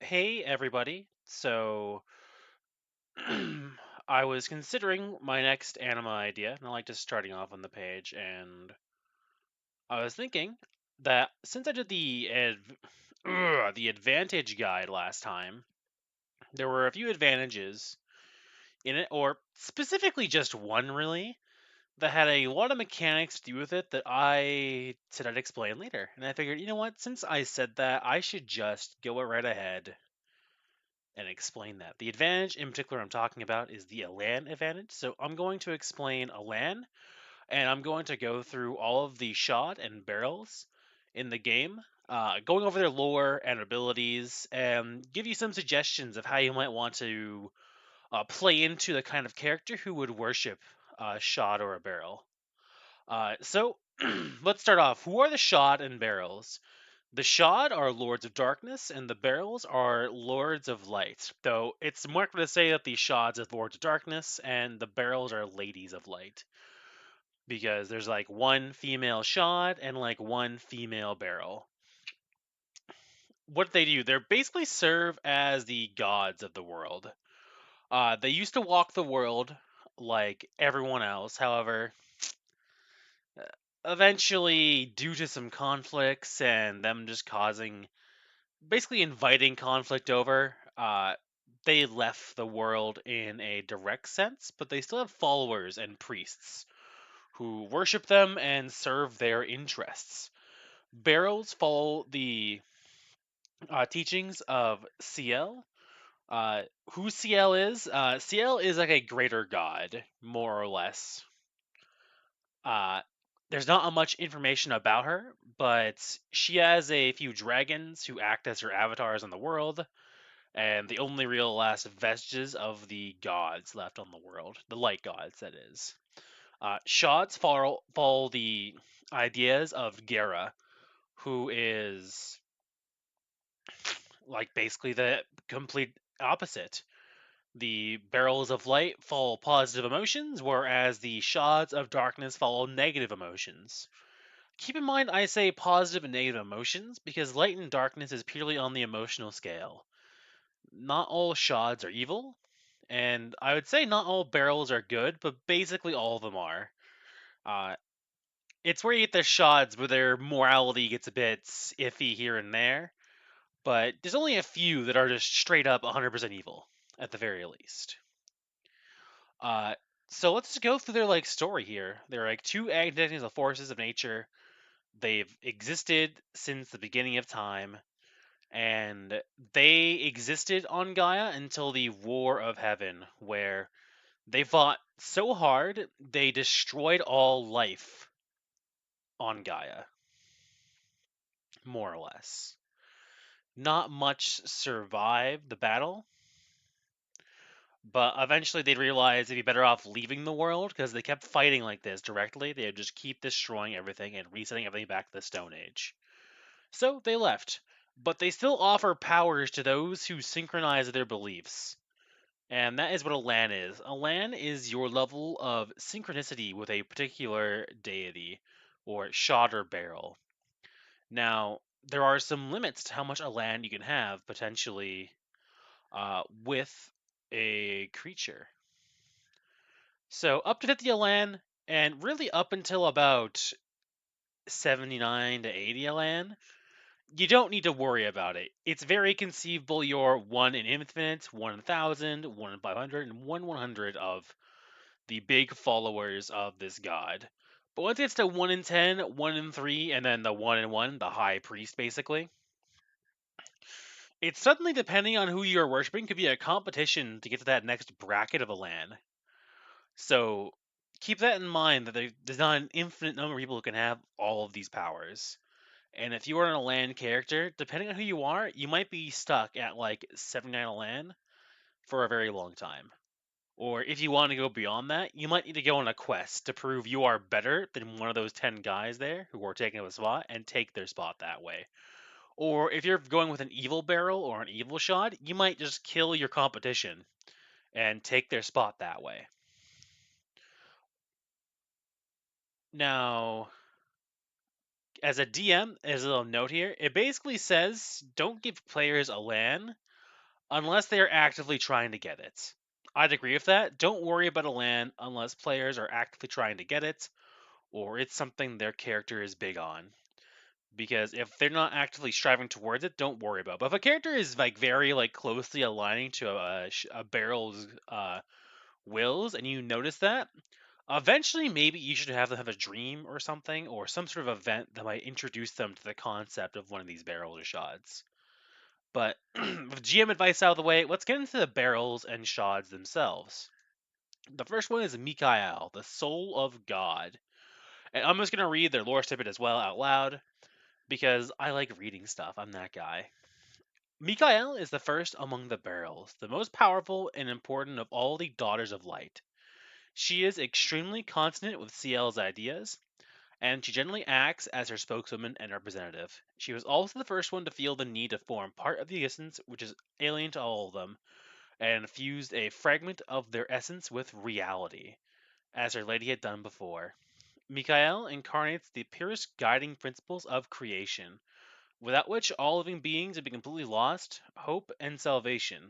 Hey everybody. I was considering my next Anima idea, and I like just starting off on the page, and I was thinking that since I did the advantage guide last time, there were a few advantages in it, or specifically just one really, that had a lot of mechanics to do with it that I said I'd explain later. And I figured, you know what, since I said that, I should just go right ahead and explain that. The advantage in particular I'm talking about is the Elan advantage. So I'm going to explain Elan, and I'm going to go through all of the shot and barrels in the game, going over their lore and abilities, and give you some suggestions of how you might want to play into the kind of character who would worship a shot or a barrel. So let's start off. Who are the shot and barrels? The Shad are Lords of Darkness, and the Beryls are Lords of Light. Though it's more accurate to say that the Shads are Lords of Darkness, and the Beryls are Ladies of Light. Because there's like one female Shad and like one female Beryl. What they do, they basically serve as the gods of the world. They used to walk the world like everyone else. However, eventually, due to some conflicts and them just causing basically inviting conflict over. They left the world in a direct sense, but they still have followers and priests who worship them and serve their interests. Barrels follow the teachings of CL. Who CL is? CL is like a greater god, more or less. Uh, there's not much information about her, but she has a few dragons who act as her avatars on the world, and the only real last vestiges of the gods left on the world, the light gods, that is. Shots follow the ideas of Gera, who is like basically the complete opposite. The barrels of light follow positive emotions, whereas the shards of darkness follow negative emotions. Keep in mind, I say positive and negative emotions because light and darkness is purely on the emotional scale. Not all shards are evil, and I would say not all barrels are good, but basically all of them are. Uh, it's where you get the shards where their morality gets a bit iffy here and there, but there's only a few that are just straight up 100% evil, at the very least. Uh, so let's just go through their like story here. They're like two antagonists of forces of nature. They've existed since the beginning of time, and they existed on Gaia until the War of Heaven, where they fought so hard they destroyed all life on Gaia, more or less. Not much survived the battle, but eventually they'd realize they'd be better off leaving the world because they kept fighting like this directly. They'd just keep destroying everything and resetting everything back to the Stone Age. So they left, but they still offer powers to those who synchronize their beliefs. And that is what a LAN is. A LAN is your level of synchronicity with a particular deity, or shot or barrel. Now, there are some limits to how much a LAN you can have, potentially, with a creature. So, up to 50 Elan, and really up until about 79 to 80 Elan, you don't need to worry about it. It's very conceivable you're 1 in infinite, 1 in 1,000, 1 in 500, and 1 in 100 of the big followers of this god. But once it gets to 1 in 10, 1 in 3, and then the 1 in 1, the high priest basically, it's suddenly depending on who you're worshiping could be a competition to get to that next bracket of a LAN. So keep that in mind that there's not an infinite number of people who can have all of these powers. And if you are an Elan character, depending on who you are, you might be stuck at like 79 Elan for a very long time. Or if you want to go beyond that, you might need to go on a quest to prove you are better than one of those 10 guys there who are taking up a spot and take their spot that way. Or if you're going with an evil barrel or an evil shot, you might just kill your competition and take their spot that way. Now, as a DM, as a little note here, it basically says don't give players a LAN unless they are actively trying to get it. I'd agree with that. Don't worry about a land unless players are actively trying to get it, or it's something their character is big on. Because if they're not actively striving towards it, don't worry about it. But if a character is like very like closely aligning to a Beryl's wills, and you notice that, eventually maybe you should have them have a dream or something, or some sort of event that might introduce them to the concept of one of these Beryls or Shajads. But with GM advice out of the way, let's get into the Beryls and Shajads themselves. The first one is Mikael, the soul of God. And I'm just going to read their lore snippet as well out loud because I like reading stuff. I'm that guy. Mikael is the first among the Beryls, the most powerful and important of all the Daughters of Light. She is extremely consonant with CL's ideas, and she generally acts as her spokeswoman and representative. She was also the first one to feel the need to form part of the essence which is alien to all of them, and fused a fragment of their essence with reality, as her lady had done before. Mikael incarnates the purest guiding principles of creation, without which all living beings would be completely lost, hope, and salvation.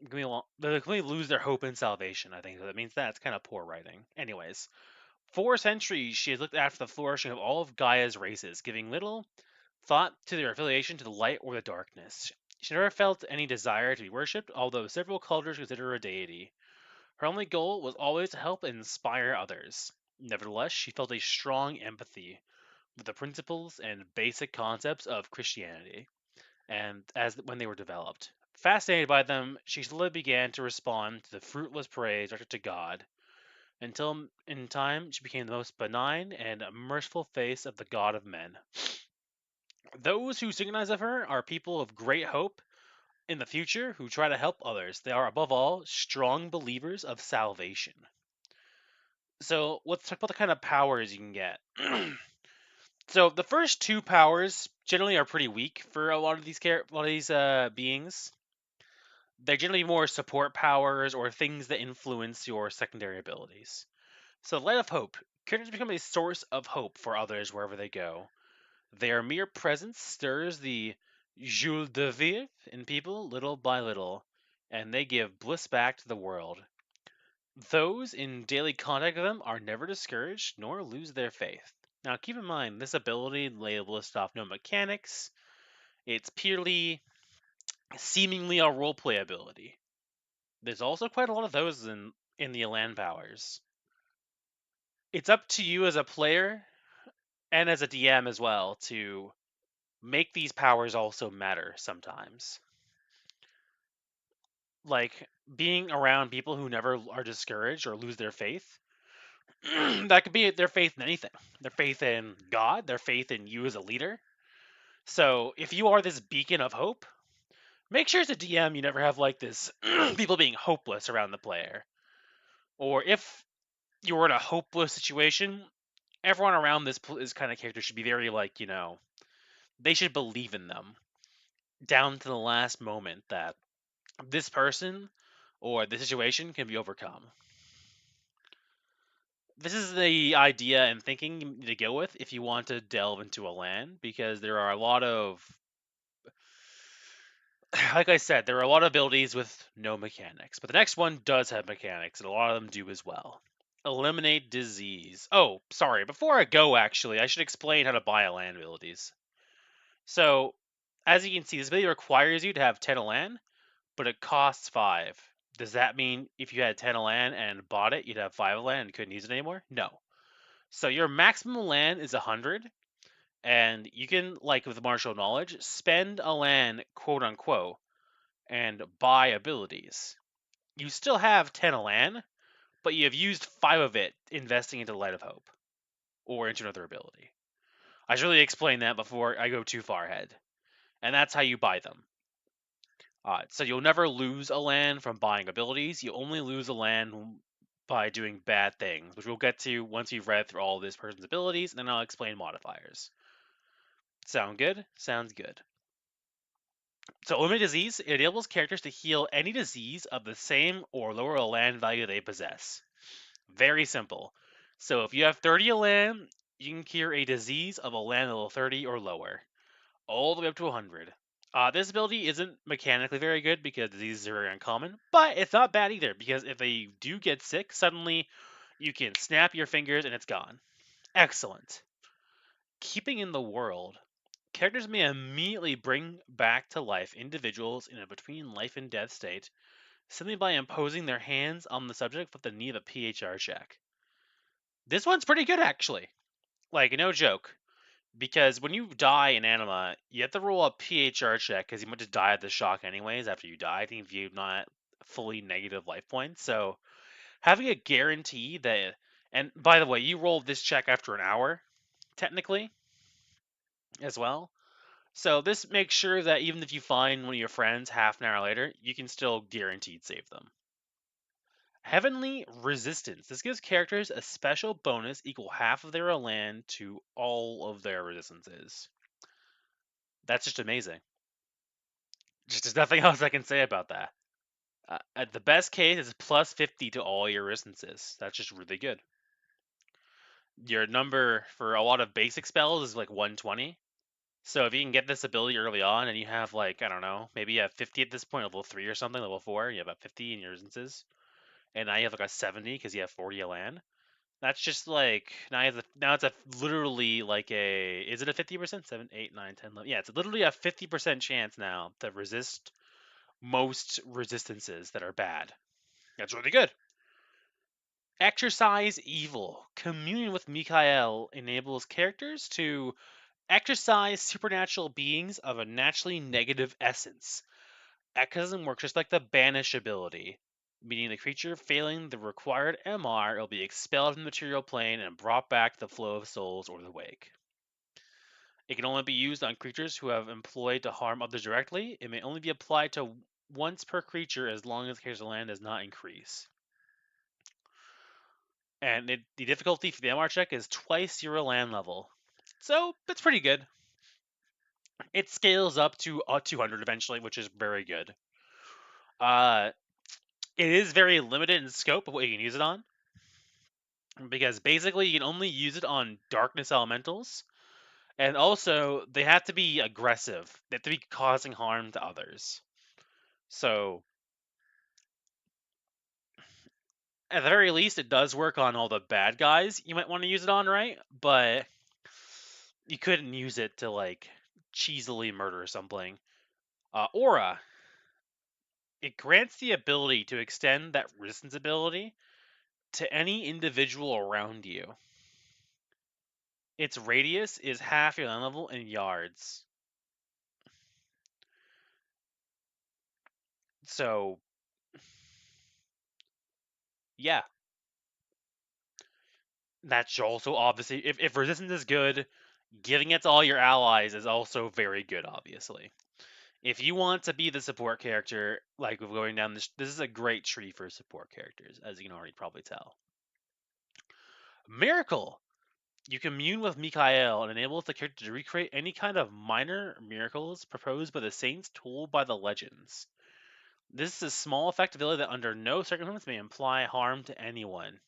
They completely lose their hope and salvation, I think. So that means that's kind of poor writing. Anyways, for centuries, she has looked after the flourishing of all of Gaia's races, giving little thought to their affiliation to the light or the darkness. She never felt any desire to be worshipped, although several cultures consider her a deity. Her only goal was always to help and inspire others. Nevertheless, she felt a strong empathy with the principles and basic concepts of Christianity, and as when they were developed. Fascinated by them, she slowly began to respond to the fruitless praise directed to God, until in time she became the most benign and merciful face of the God of men. Those who synchronize of her are people of great hope in the future who try to help others. They are, above all, strong believers of salvation. So let's talk about the kind of powers you can get. So the first two powers generally are pretty weak for a lot of these beings. They're generally more support powers or things that influence your secondary abilities. So Light of Hope. Characters become a source of hope for others wherever they go. Their mere presence stirs the joie de vivre in people little by little, and they give bliss back to the world. Those in daily contact with them are never discouraged nor lose their faith. Now, keep in mind, this ability label lists off no mechanics. It's purely seemingly a roleplay ability. There's also quite a lot of those in the Elan powers. It's up to you as a player and as a DM as well to make these powers also matter sometimes. Like being around people who never are discouraged or lose their faith. That could be their faith in anything. Their faith in God, their faith in you as a leader. So if you are this beacon of hope, make sure as a DM you never have like this people being hopeless around the player. Or if you're in a hopeless situation, everyone around this kind of character should be very like, they should believe in them down to the last moment that this person or the situation can be overcome. This is the idea and thinking you need to go with if you want to delve into a land, because there are a lot of, like I said, there are a lot of abilities with no mechanics, but the next one does have mechanics, and a lot of them do as well. Eliminate disease. Oh, sorry, before I go, actually, I should explain how to buy a land abilities. So, as you can see, this ability requires you to have 10 Elan, but it costs 5. Does that mean if you had 10 Elan and bought it, you'd have 5 Elan and couldn't use it anymore? No. So your maximum Elan is 100, and you can, like with martial knowledge, spend Elan, quote unquote, and buy abilities. You still have 10 Elan, but you have used 5 of it investing into Light of Hope or into another ability. I should really explain that before I go too far ahead. And that's how you buy them. So you'll never lose a land from buying abilities. You only lose a land by doing bad things, which we'll get to once we've read through all of this person's abilities, and then I'll explain modifiers. Sound good? Sounds good. So eliminate disease, it enables characters to heal any disease of the same or lower land value they possess. Very simple. So if you have 30 land, you can cure a disease of a land level 30 or lower, all the way up to 100. This ability isn't mechanically very good because diseases are very uncommon, but it's not bad either because if they do get sick, suddenly you can snap your fingers and it's gone. Excellent. Keeping in the world, characters may immediately bring back to life individuals in a between life and death state simply by imposing their hands on the subject with the need of a PHR check. This one's pretty good actually. Like, no joke. Because when you die in Anima, you have to roll a PHR check because you might just die of the shock anyways after you die. I think if you're not fully negative life points. So having a guarantee that, and by the way, you roll this check after an hour, technically, as well. So this makes sure that even if you find one of your friends half an hour later, you can still guaranteed save them. Heavenly Resistance. This gives characters a special bonus equal half of their Elan to all of their resistances. That's just amazing. Just there's nothing else I can say about that. At the best case, it's plus 50 to all your resistances. That's just really good. Your number for a lot of basic spells is like 120. So if you can get this ability early on and you have like, I don't know, maybe you have 50 at this point, level 3 or something, level 4, you have about 50 in your resistances. And now you have like a 70 because you have 40 Elan. That's just like now it's a literally like a is it a 50%? 7, 8, 9, 10, 11. Yeah, it's literally a 50% chance now to resist most resistances that are bad. That's really good. Exercise evil. Communion with Mikael enables characters to exercise supernatural beings of a naturally negative essence. Exorcism works just like the banish ability, meaning the creature failing the required MR will be expelled from the material plane and brought back to the flow of souls or the wake. It can only be used on creatures who have employed to harm others directly. It may only be applied to once per creature as long as the character's land does not increase. And the difficulty for the MR check is twice your land level. So it's pretty good. It scales up to 200 eventually, which is very good. Uh, it is very limited in scope of what you can use it on. Because basically you can only use it on darkness elementals. And also, they have to be aggressive. They have to be causing harm to others. So, at the very least, it does work on all the bad guys you might want to use it on, right? But you couldn't use it to, like, cheesily murder something. Aura. It grants the ability to extend that resistance ability to any individual around you. Its radius is half your land level in yards. So, yeah. That's also obviously, if resistance is good, giving it to all your allies is also very good, obviously. If you want to be the support character, like going down this is a great tree for support characters, as you can already probably tell. Miracle! You commune with Mikael and enables the character to recreate any kind of minor miracles proposed by the saints told by the legends. This is a small effect ability that under no circumstance may imply harm to anyone.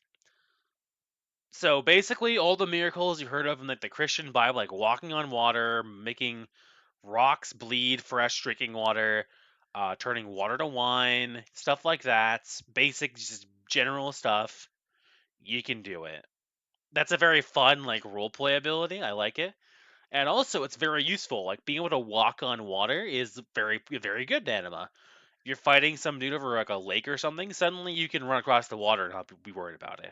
So basically, all the miracles you heard of in like the Christian Bible, like walking on water, making rocks bleed fresh drinking water, turning water to wine, stuff like that, basic, just general stuff, you can do it. That's a very fun like roleplay ability. I like it, and also it's very useful. Like being able to walk on water is very very good in Anima. If you're fighting some dude over like a lake or something, suddenly you can run across the water and not be worried about it.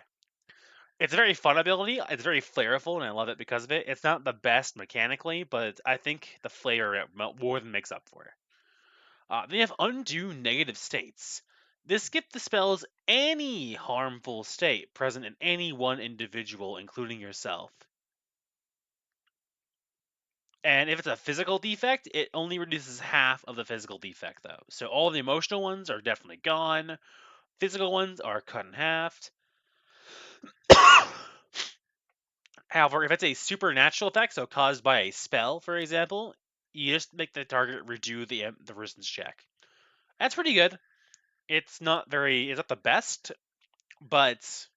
It's a very fun ability. It's very flavorful, and I love it because of it. It's not the best mechanically, but I think the flavor more than makes up for it. They have Undo Negative States. This skips the spells any harmful state present in any one individual, including yourself. And if it's a physical defect, it only reduces half of the physical defect, though. So all the emotional ones are definitely gone. Physical ones are cut in half. However, if it's a supernatural effect, so caused by a spell, for example, you just make the target redo the resistance check. That's pretty good. It's not the best, but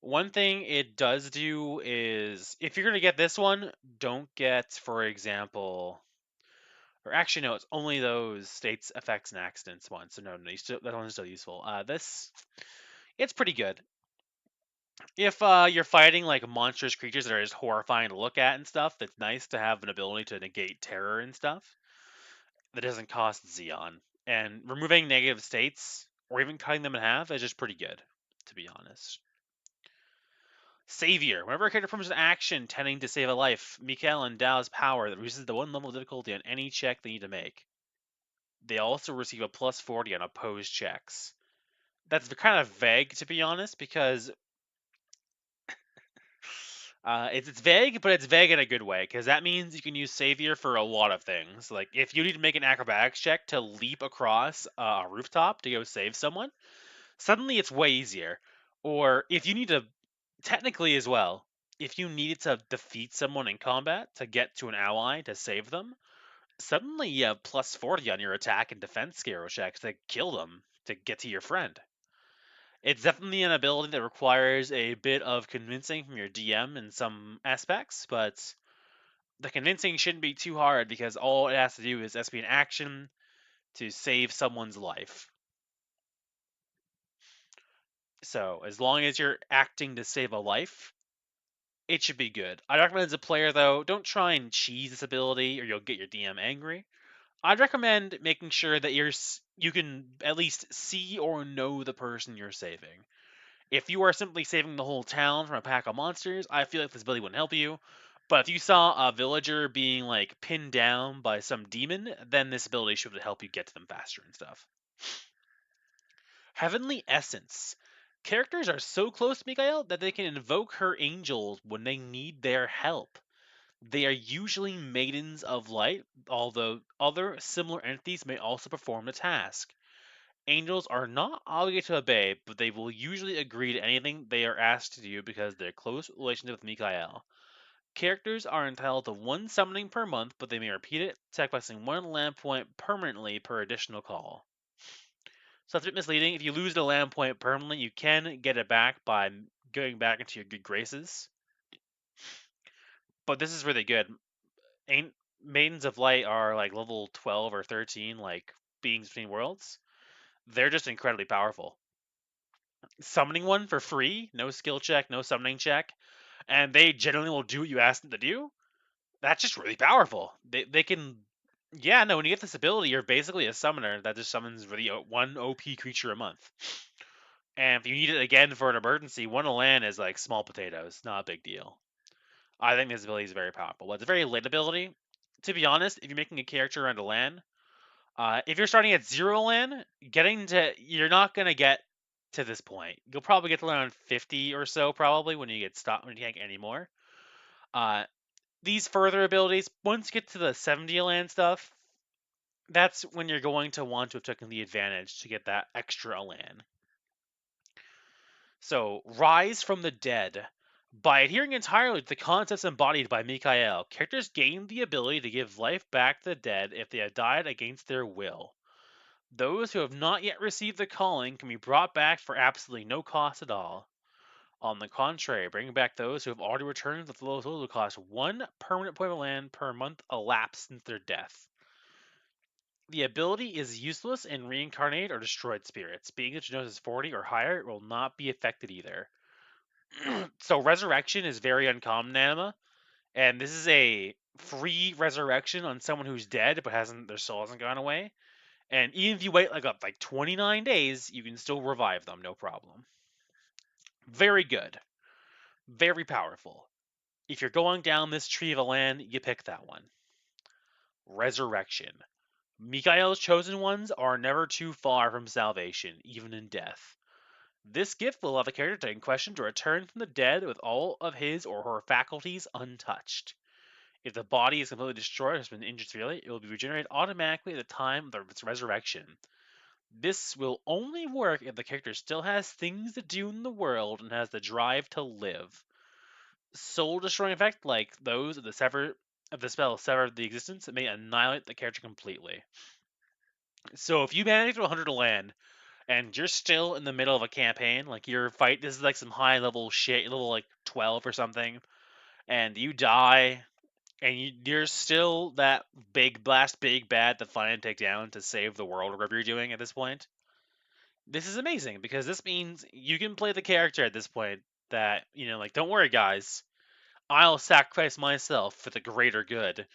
one thing it does do is if you're gonna get this one, don't get, for example, Or actually, no, it's only those states, effects, and accidents ones. So no, that one's still useful. It's pretty good. If you're fighting like monstrous creatures that are just horrifying to look at and stuff, it's nice to have an ability to negate terror and stuff that doesn't cost Xeon. And removing negative states or even cutting them in half is just pretty good, to be honest. Savior. Whenever a character performs an action tending to save a life, Mikael endows power that reduces the one level of difficulty on any check they need to make. They also receive a plus 40 on opposed checks. That's kind of vague, to be honest, because it's vague, but it's vague in a good way, because that means you can use Savior for a lot of things. Like, if you need to make an acrobatics check to leap across a rooftop to go save someone, suddenly it's way easier. Or if you need to, technically as well, if you needed to defeat someone in combat to get to an ally to save them, suddenly you have plus 40 on your attack and defense skill checks to kill them to get to your friend. It's definitely an ability that requires a bit of convincing from your DM in some aspects, but the convincing shouldn't be too hard because all it has to do is SP an action to save someone's life. So as long as you're acting to save a life, it should be good. I recommend as a player though, don't try and cheese this ability or you'll get your DM angry. I'd recommend making sure that you can at least see or know the person you're saving. If you are simply saving the whole town from a pack of monsters, I feel like this ability wouldn't help you. But if you saw a villager being like pinned down by some demon, then this ability should help you get to them faster and stuff. Heavenly Essence. Characters are so close to Mikael that they can invoke her angels when they need their help. They are usually maidens of light, although other similar entities may also perform the task. Angels are not obligated to obey, but they will usually agree to anything they are asked to do because of their close relationship with Mikael. Characters are entitled to one summoning per month, but they may repeat it, sacrificing one land point permanently per additional call. So that's a bit misleading. If you lose the land point permanently, you can get it back by going back into your good graces. But this is really good. Maidens of Light are like level 12 or 13, like beings between worlds. They're just incredibly powerful. Summoning one for free, no skill check, no summoning check, and they generally will do what you ask them to do. That's just really powerful. They can, yeah, no. When you get this ability, you're basically a summoner that just summons really one OP creature a month. And if you need it again for an emergency, one Elan is like small potatoes, not a big deal. I think this ability is very powerful. Well, it's a very late ability. To be honest, if you're making a character around Elan, if you're starting at 0 Elan, you're not gonna get to this point. You'll probably get to around 50 or so, probably when you get stopped when you can't get any more. These further abilities, once you get to the 70 Elan stuff, that's when you're going to want to have taken the advantage to get that extra Elan. So, Rise from the Dead. By adhering entirely to the concepts embodied by Mikael, characters gain the ability to give life back to the dead if they have died against their will. Those who have not yet received the calling can be brought back for absolutely no cost at all. On the contrary, bringing back those who have already returned with the lowest total cost one permanent point of land per month elapsed since their death. The ability is useless in reincarnated or destroyed spirits. Being that your is 40 or higher will not be affected either. So resurrection is very uncommon in Anima, and this is a free resurrection on someone who's dead but hasn't their soul hasn't gone away. And even if you wait like 29 days, you can still revive them, no problem. Very good. Very powerful. If you're going down this tree of a land, you pick that one. Resurrection. Mikael's chosen ones are never too far from salvation, even in death. This gift will allow the character in question to return from the dead with all of his or her faculties untouched. If the body is completely destroyed or has been injured severely, it will be regenerated automatically at the time of its resurrection. This will only work if the character still has things to do in the world and has the drive to live. Soul destroying effect, like those of the spell sever the existence, it may annihilate the character completely. So if you manage to 100 to land and you're still in the middle of a campaign, like your fight, this is like some high level shit, level like 12 or something, and you die, and you're still that big blast, big bad to find and take down to save the world, or whatever you're doing at this point. This is amazing because this means you can play the character at this point that, like, don't worry, guys, I'll sacrifice myself for the greater good.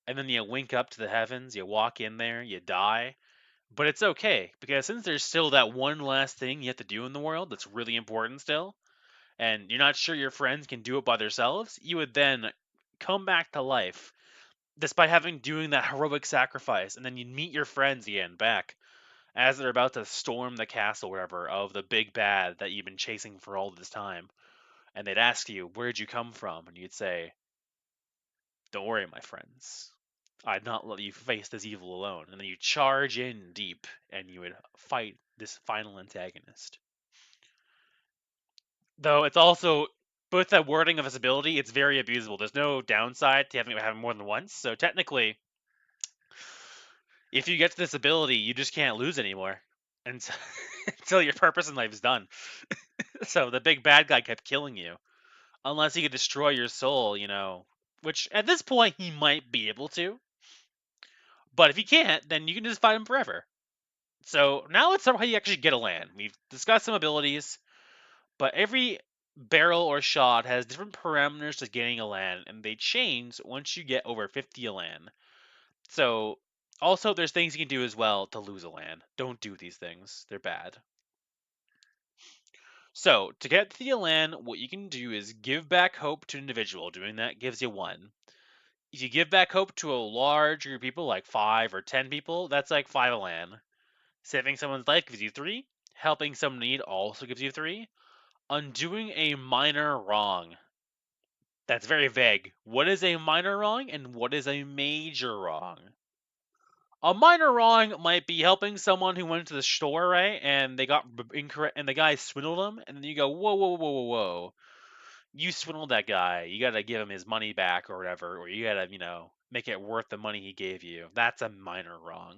And then you wink up to the heavens, you walk in there, you die. But it's okay, because since there's still that one last thing you have to do in the world that's really important still, and you're not sure your friends can do it by themselves, you would then come back to life despite having doing that heroic sacrifice, and then you'd meet your friends again back as they're about to storm the castle, whatever, of the big bad that you've been chasing for all this time. And they'd ask you, "Where'd you come from?" And you'd say, "Don't worry, my friends. I'd not let you face this evil alone." And then you charge in deep and you would fight this final antagonist. Though it's also, with that wording of his ability, it's very abusable. There's no downside to having it happen more than once. So technically, if you get to this ability, you just can't lose anymore until, until your purpose in life is done. So the big bad guy kept killing you. Unless he could destroy your soul, which at this point he might be able to. But if he can't, then you can just fight him forever. So now let's talk about how you actually get a land. We've discussed some abilities, but every Beryl or shot has different parameters to getting a land, and they change once you get over 50 a land. So also there's things you can do as well to lose a land. Don't do these things. They're bad. So to get to the Elan, what you can do is give back hope to an individual. Doing that gives you 1. If you give back hope to a large group of people, like 5 or 10 people, that's like 5 Elan. Saving someone's life gives you 3. Helping someone in need also gives you 3. Undoing a minor wrong. That's very vague. What is a minor wrong and what is a major wrong? A minor wrong might be helping someone who went to the store, right? And they got incorrect, and the guy swindled them, and then you go, whoa, whoa, whoa, whoa, whoa. You swindled that guy. You gotta give him his money back or whatever, or you gotta, make it worth the money he gave you. That's a minor wrong.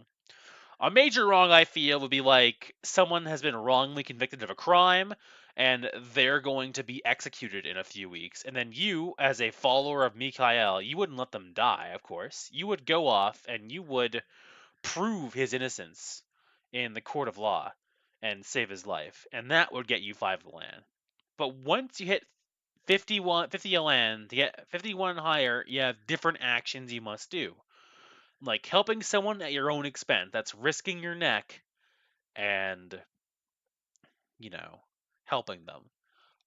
A major wrong, I feel, would be like someone has been wrongly convicted of a crime and they're going to be executed in a few weeks. And then you, as a follower of Mikael, you wouldn't let them die, of course. You would go off and you would prove his innocence in the court of law and save his life. And that would get you 5 land. But once you hit 50 land, to get 51 higher, you have different actions you must do, like helping someone at your own expense. That's risking your neck and, you know, helping them.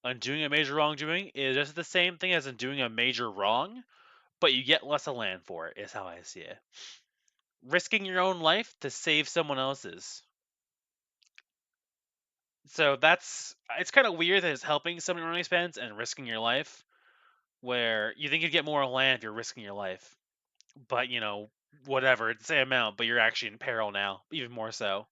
Undoing a major wrongdoing is just the same thing as undoing a major wrong, but you get less of land for it, is how I see it. Risking your own life to save someone else's. So it's kind of weird that it's helping someone at your own expense and risking your life, where you think you'd get more land if you're risking your life. But, whatever, it's the same amount, but you're actually in peril now, even more so.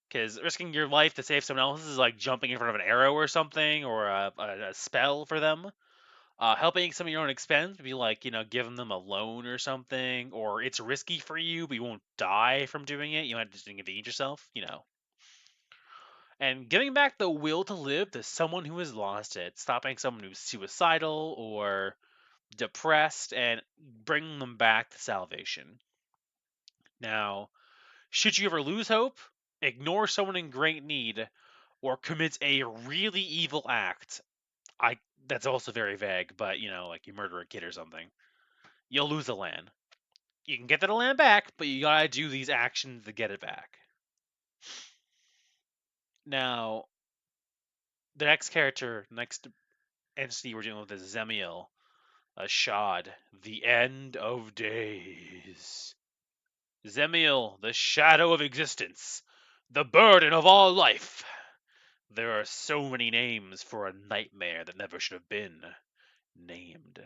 Because risking your life to save someone else is like jumping in front of an arrow or something, or a spell for them. Helping some of your own expense would be like, giving them a loan or something, or it's risky for you, but you won't die from doing it. You might just inconvenience yourself. And giving back the will to live to someone who has lost it, stopping someone who's suicidal or depressed, and bringing them back to salvation. Now, should you ever lose hope, ignore someone in great need, or commits a really evil act, I that's also very vague, but like you murder a kid or something, you'll lose the land. You can get that land back, but you gotta do these actions to get it back. Now, the next entity we're dealing with is Zemel, a Shad, the end of days. Zemel, the shadow of existence, the burden of all life. There are so many names for a nightmare that never should have been named.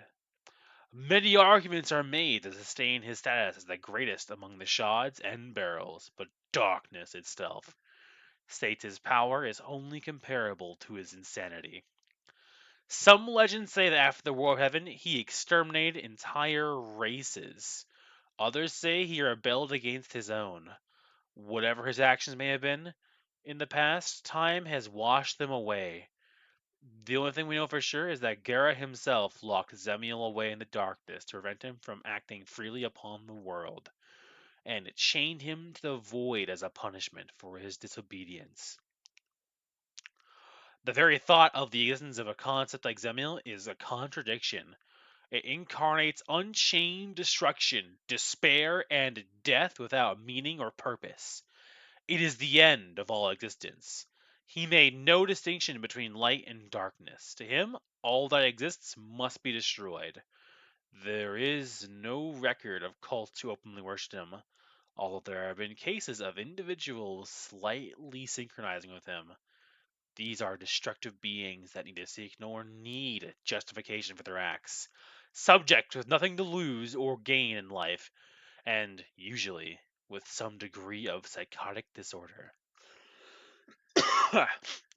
Many arguments are made to sustain his status as the greatest among the Shads and Beryls, but darkness itself states his power is only comparable to his insanity. Some legends say that after the War of Heaven, he exterminated entire races. Others say he rebelled against his own. Whatever his actions may have been in the past, time has washed them away. The only thing we know for sure is that Gera himself locked Zemiel away in the darkness to prevent him from acting freely upon the world, and it chained him to the void as a punishment for his disobedience. The very thought of the existence of a concept like Zemiel is a contradiction. It incarnates unchained destruction, despair, and death without meaning or purpose. It is the end of all existence. He made no distinction between light and darkness. To him, all that exists must be destroyed. There is no record of cults who openly worship him, although there have been cases of individuals slightly synchronizing with him. These are destructive beings that neither seek nor need justification for their acts, subject with nothing to lose or gain in life, and usually with some degree of psychotic disorder.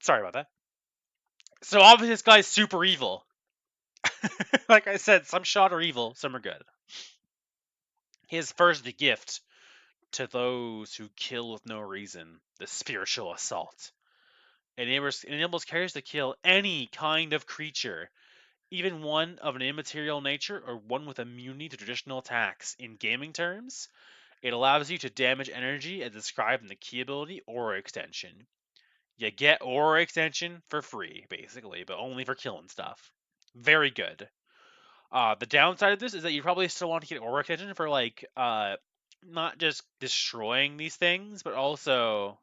Sorry about that. So obviously this guy's super evil. Like I said, some shot are evil, some are good. His first gift to those who kill with no reason, the spiritual assault. It enables carriers to kill any kind of creature, even one of an immaterial nature or one with immunity to traditional attacks. In gaming terms, it allows you to damage energy as described in the key ability Aura Extension. You get Aura Extension for free, basically, but only for killing stuff. Very good. The downside of this is that you probably still want to get Aura Extension for, like, not just destroying these things, but also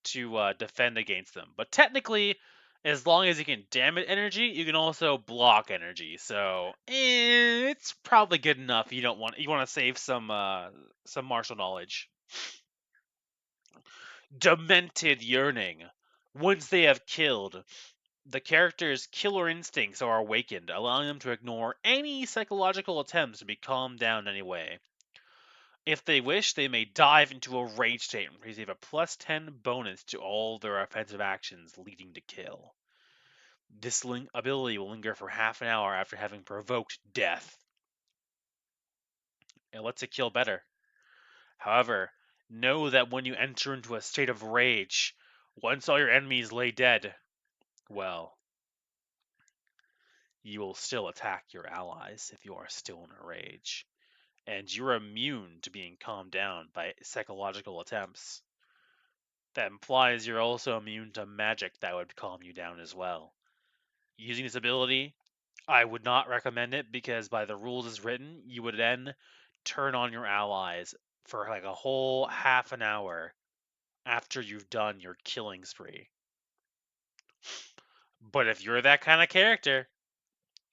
to defend against them. But technically, as long as you can damage energy, you can also block energy. So it's probably good enough. You want to save some martial knowledge. Demented yearning. Once they have killed, the character's killer instincts are awakened, allowing them to ignore any psychological attempts to be calmed down in any way. If they wish, they may dive into a rage state and receive a plus 10 bonus to all their offensive actions leading to kill. This ability will linger for half an hour after having provoked death. It lets it kill better. However, know that when you enter into a state of rage, once all your enemies lay dead, well, you will still attack your allies if you are still in a rage. And you're immune to being calmed down by psychological attempts. That implies you're also immune to magic that would calm you down as well. Using this ability, I would not recommend it because by the rules as written, you would then turn on your allies for like a whole half an hour after you've done your killing spree. But if you're that kind of character,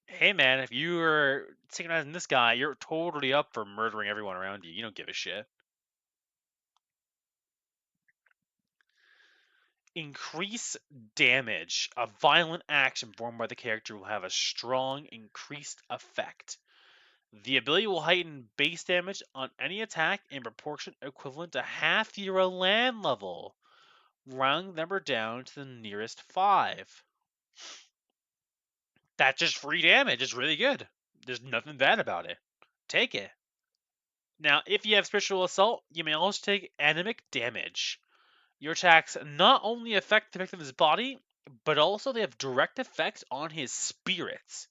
hey man, if you are synchronizing this guy, you're totally up for murdering everyone around you. You don't give a shit. Increase damage. A violent action performed by the character will have a strong increased effect. The ability will heighten base damage on any attack in proportion equivalent to half your Elan level. Round the number down to the nearest 5. That's just free damage. It's really good. There's nothing bad about it. Take it. Now, if you have Spiritual Assault, you may also take anemic damage. Your attacks not only affect the victim's body, but also they have direct effects on his spirits.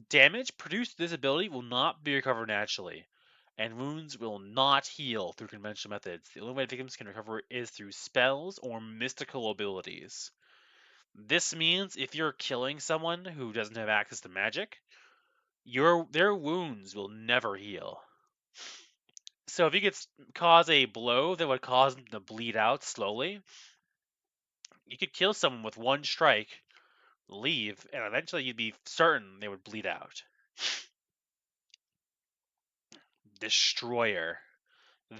Damage produced through this ability will not be recovered naturally, and wounds will not heal through conventional methods. The only way victims can recover is through spells or mystical abilities. This means if you're killing someone who doesn't have access to magic, their wounds will never heal. So if you could cause a blow that would cause them to bleed out slowly, you could kill someone with one strike, leave, and eventually you'd be certain they would bleed out. Destroyer.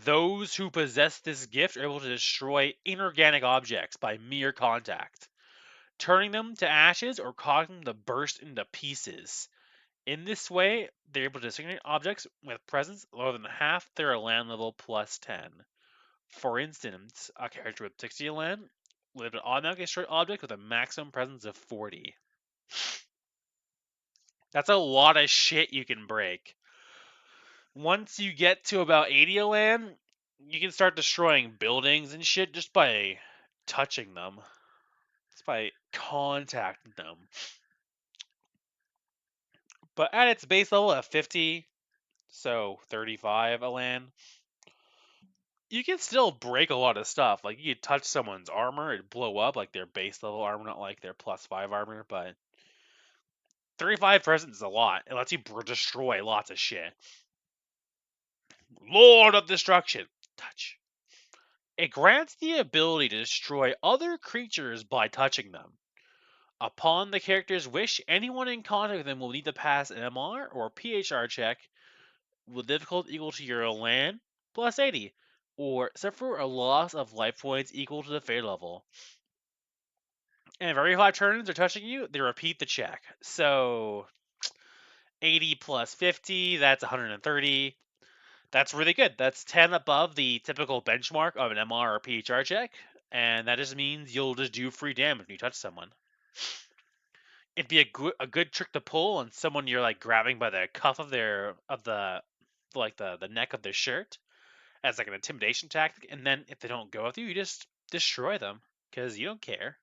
Those who possess this gift are able to destroy inorganic objects by mere contact, turning them to ashes or causing them to burst into pieces. In this way, they're able to designate objects with presence lower than half their Elan level plus 10. For instance, a character with 60 Elan will be able to automatically destroy objects with a maximum presence of 40. That's a lot of shit you can break. Once you get to about 80 Elan, you can start destroying buildings and shit just by touching them. just by contacting them. But at its base level at 50, so 35 Elan, you can still break a lot of stuff. Like, you could touch someone's armor, it'd blow up, like their base level armor, not like their +5 armor, but 35 presence is a lot. It lets you destroy lots of shit. Lord of Destruction. Touch. It grants the ability to destroy other creatures by touching them. Upon the character's wish, anyone in contact with them will need to pass an MR or PHR check with difficulty equal to your land plus 80, or suffer a loss of life points equal to the fate level. And if every 5 turns they're touching you, they repeat the check. So 80 plus 50, that's 130. That's really good. That's 10 above the typical benchmark of an MR or PHR check, and that just means you'll just do free damage when you touch someone. It'd be a good trick to pull on someone you're like grabbing by the cuff of the neck of their shirt as like an intimidation tactic, and then if they don't go with you, you just destroy them because you don't care.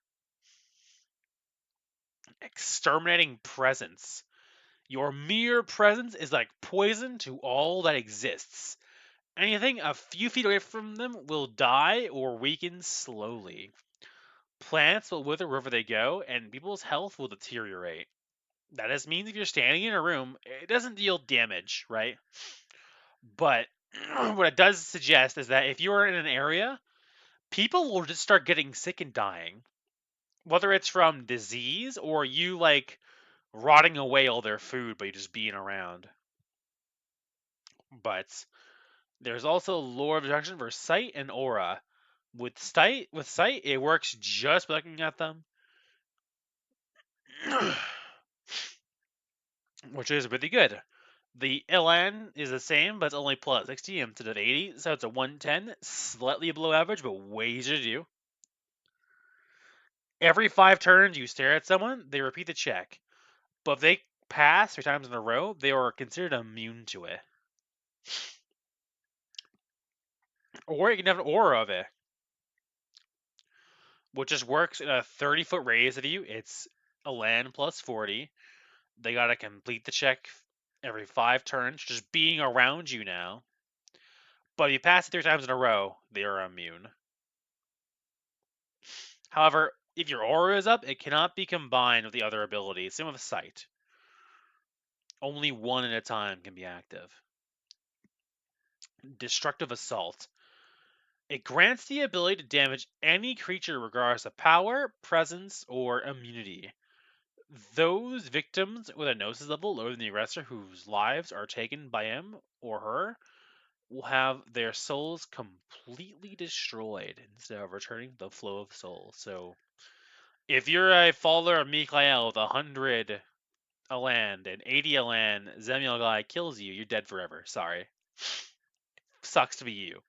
Exterminating presence. Your mere presence is like poison to all that exists. Anything a few feet away from them will die or weaken slowly. Plants will wither wherever they go, and people's health will deteriorate. That just means if you're standing in a room, it doesn't deal damage, right? But what it does suggest is that if you're in an area, people will just start getting sick and dying. Whether it's from disease or you like rotting away all their food by just being around. But there's also lore of destruction for sight and aura. With sight, it works just by looking at them, which is really good. The Elan is the same, but it's only plus 60 instead of 80, so it's a 110, slightly below average, but way easier to do. Every 5 turns you stare at someone, they repeat the check. But if they pass 3 times in a row, they are considered immune to it. Or you can have an aura of it, which just works in a 30-foot radius of you. It's Elan plus 40. They gotta complete the check every 5 turns, just being around you now. But if you pass it 3 times in a row, they are immune. However, if your aura is up, it cannot be combined with the other abilities. Same with sight. Only one at a time can be active. Destructive Assault. It grants the ability to damage any creature regardless of power, presence, or immunity. Those victims with a gnosis level lower than the aggressor whose lives are taken by him or her will have their souls completely destroyed instead of returning to the flow of souls. So, if you're a follower of Mikael with 100 Elan and 80 Elan, Zemel guy kills you, you're dead forever. Sorry. Sucks to be you.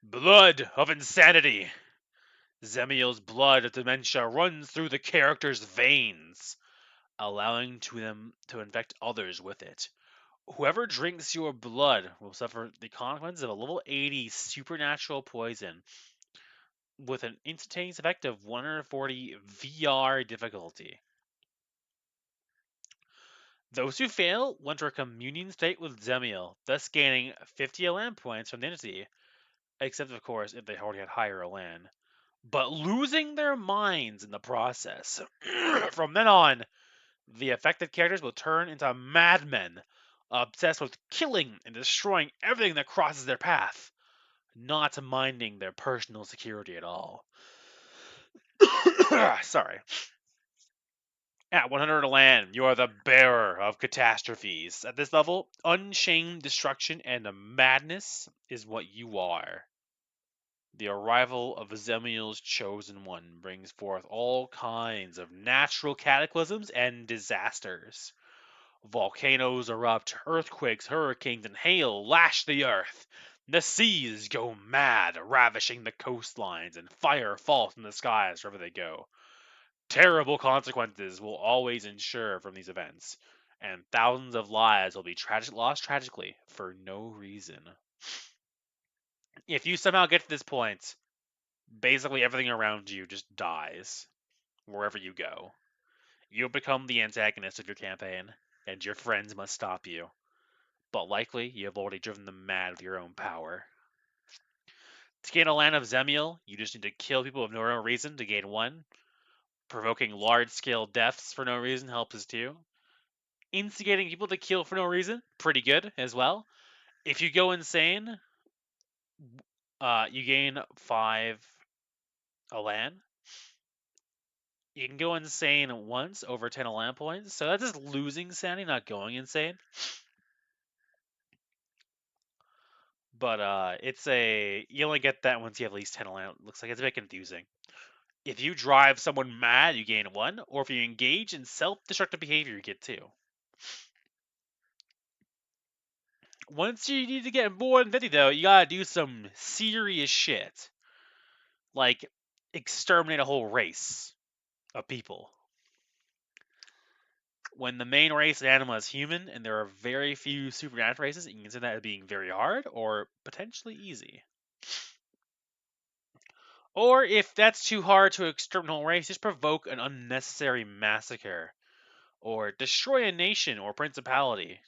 Blood of Insanity. Zemel's blood of dementia runs through the character's veins, allowing them to infect others with it. Whoever drinks your blood will suffer the consequences of a level 80 supernatural poison with an instantaneous effect of 140 VR difficulty. Those who fail will enter a communion state with Zemel, thus gaining 50 Elan points from the entity, except of course if they already had higher Elan, but losing their minds in the process. From then on, the affected characters will turn into madmen, obsessed with killing and destroying everything that crosses their path, not minding their personal security at all. Sorry. At 100 land, you are the bearer of catastrophes. At this level, unchained destruction and madness is what you are. The arrival of Zemel's chosen one brings forth all kinds of natural cataclysms and disasters. Volcanoes erupt, earthquakes, hurricanes, and hail lash the earth. The seas go mad, ravishing the coastlines, and fire falls from the skies wherever they go. Terrible consequences will always ensure from these events, and thousands of lives will be lost tragically for no reason. If you somehow get to this point, Basically, everything around you just dies wherever you go. You'll become the antagonist of your campaign, and your friends must stop you. But likely, you have already driven them mad with your own power. To gain a land of Zemel, you just need to kill people with no real reason to gain one. Provoking large-scale deaths for no reason helps us too. Instigating people to kill for no reason, pretty good as well. If you go insane, you gain 5 Elan. You can go insane once over 10 Elan points, so that's just losing sanity, not going insane. But you only get that once you have at least 10 Elan. Looks like it's a bit confusing. If you drive someone mad, you gain 1, or if you engage in self-destructive behavior, you get 2. Once you need to get more than 50, though, you gotta do some serious shit. Like, exterminate a whole race of people. When the main race in Anima is human, and there are very few supernatural races, you can consider that as being very hard, or potentially easy. Or, if that's too hard to exterminate a whole race, just provoke an unnecessary massacre. Or destroy a nation or principality.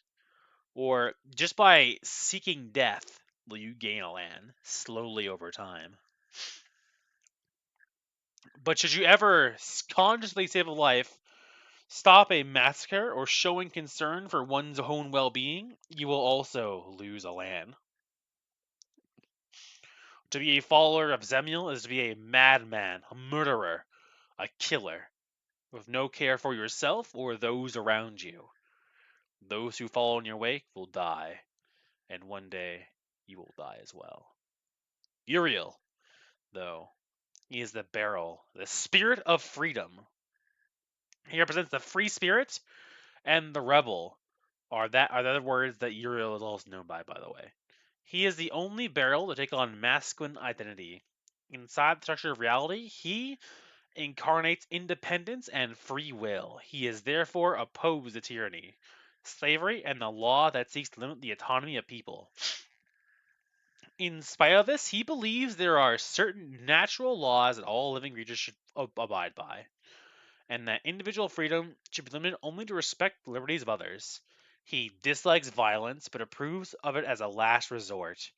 Or, just by seeking death, will you gain a land, slowly over time. But should you ever consciously save a life, stop a massacre, or showing concern for one's own well-being, you will also lose a land. To be a follower of Zemel is to be a madman, a murderer, a killer, with no care for yourself or those around you. Those who follow in your wake will die, and one day you will die as well. Uriel, though, he is the Beryl, the spirit of freedom. He represents the free spirit, and the rebel are the other words that Uriel is also known by the way. He is the only Beryl to take on masculine identity. Inside the structure of reality, he incarnates independence and free will. He is therefore opposed to tyranny, slavery, and the law that seeks to limit the autonomy of people. In spite of this, he believes there are certain natural laws that all living creatures should abide by, and that individual freedom should be limited only to respect the liberties of others. He dislikes violence, but approves of it as a last resort.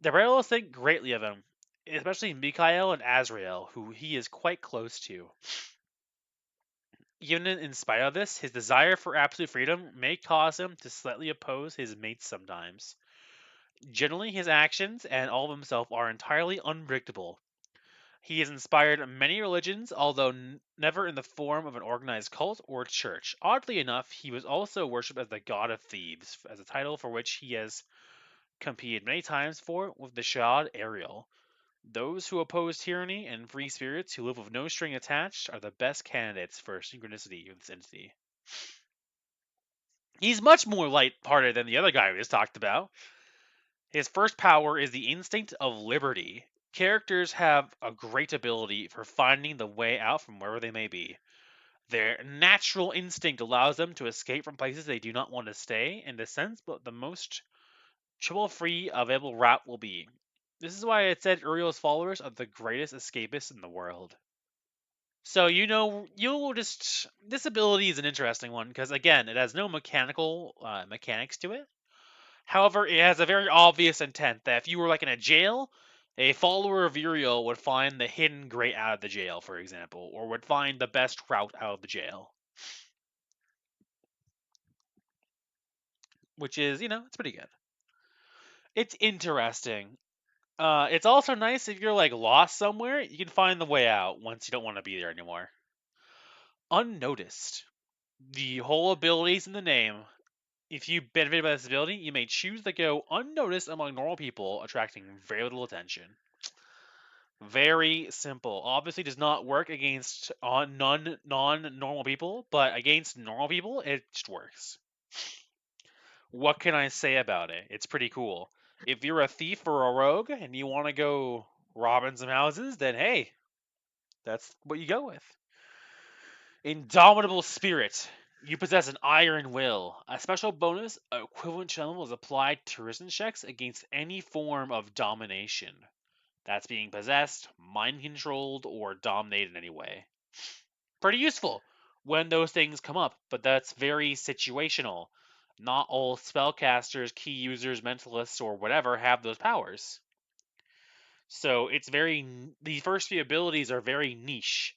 The Beryls think greatly of him, especially Mikael and Azrael, who he is quite close to. Even in spite of this, his desire for absolute freedom may cause him to slightly oppose his mates sometimes. Generally, his actions and all of himself are entirely unpredictable. He has inspired many religions, although never in the form of an organized cult or church. Oddly enough, he was also worshipped as the god of thieves, as a title for which he has competed many times for with the Shajads Uriel. Those who oppose tyranny and free spirits who live with no string attached are the best candidates for synchronicity with this entity. He's much more light-hearted than the other guy we just talked about. His first power is the instinct of liberty. Characters have a great ability for finding the way out from wherever they may be. Their natural instinct allows them to escape from places they do not want to stay, and to sense what the most trouble-free available route will be. This is why I said Uriel's followers are the greatest escapists in the world. So you'll just this ability is an interesting one because again, it has no mechanical mechanics to it. However, it has a very obvious intent that if you were like in a jail, a follower of Uriel would find the hidden grate out of the jail, for example, or would find the best route out of the jail. Which is, it's pretty good. It's interesting. It's also nice if you're like lost somewhere, you can find the way out once you don't want to be there anymore. Unnoticed. The whole ability's in the name. If you benefit by this ability, you may choose to go unnoticed among normal people, attracting very little attention. Very simple. Obviously does not work against non-normal people, but against normal people, it just works. What can I say about it? It's pretty cool. If you're a thief or a rogue and you want to go robbing some houses, then hey, that's what you go with. Indomitable spirit. You possess an iron will. A special bonus equivalent channel is applied to resistance checks against any form of domination. that's being possessed, mind controlled, or dominated in any way. Pretty useful when those things come up, but that's very situational. Not all spellcasters, key users, mentalists, or whatever have those powers. So it's the first few abilities are very niche.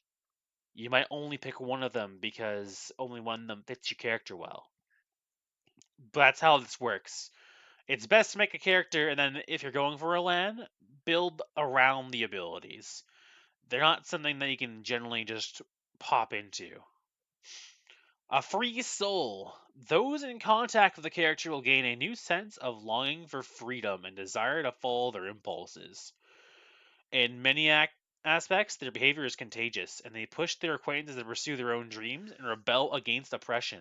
You might only pick one of them because only one of them fits your character well. But that's how this works. It's best to make a character, and then if you're going for a LAN, build around the abilities. They're not something that you can generally just pop into. A free soul. Those in contact with the character will gain a new sense of longing for freedom and desire to follow their impulses. In many aspects, their behavior is contagious, and they push their acquaintances to pursue their own dreams and rebel against oppression.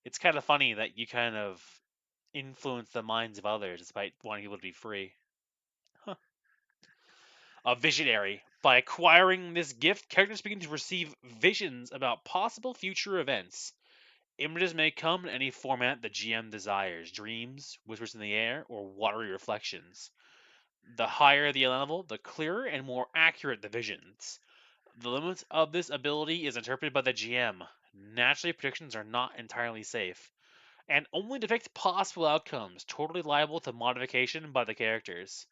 It's kind of funny that you kind of influence the minds of others despite wanting people to be free. Huh. A visionary. By acquiring this gift, characters begin to receive visions about possible future events. Images may come in any format the GM desires: dreams, whispers in the air, or watery reflections. The higher the level, the clearer and more accurate the visions. The limits of this ability is interpreted by the GM. Naturally, predictions are not entirely safe, and only depict possible outcomes, totally liable to modification by the characters.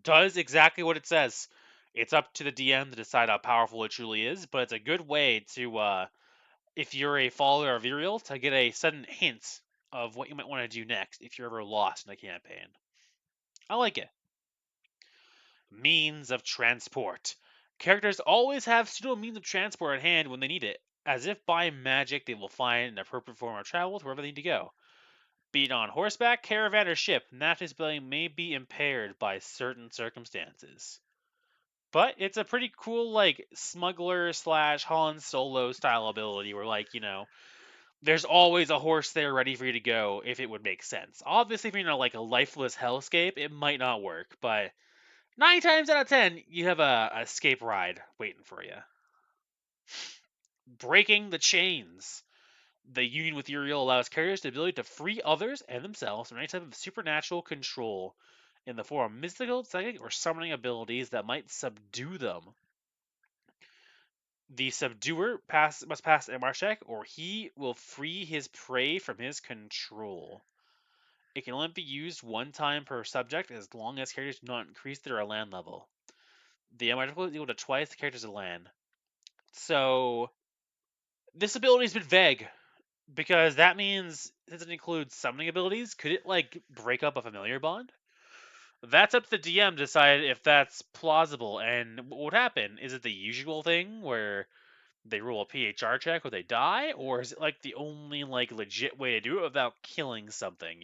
Does exactly what it says. It's up to the DM to decide how powerful it truly is, but it's a good way to, if you're a follower of Uriel, to get a sudden hint of what you might want to do next if you're ever lost in a campaign. I like it. Means of transport. Characters always have suitable means of transport at hand when they need it. As if by magic, they will find an appropriate form of travel to wherever they need to go. Be it on horseback, caravan, or ship, natural spelling may be impaired by certain circumstances. But it's a pretty cool, like, smuggler slash Han Solo style ability where, like, there's always a horse there ready for you to go if it would make sense. Obviously, if you're in like a lifeless hellscape, it might not work, but 9 times out of 10, you have a escape ride waiting for you. Breaking the chains. The union with Uriel allows characters the ability to free others and themselves from any type of supernatural control in the form of mystical, psychic, or summoning abilities that might subdue them. The subduer must pass a MR check, or he will free his prey from his control. It can only be used one time per subject as long as characters do not increase their Elan level. The MR difficulty is equal to twice the character's Elan. So, this ability has been vague, because that means, since it includes summoning abilities, could it, like, break up a familiar bond? That's up to the DM to decide if that's plausible, and what would happen? Is it the usual thing where they roll a PHR check or they die, or is it like the only like legit way to do it without killing something,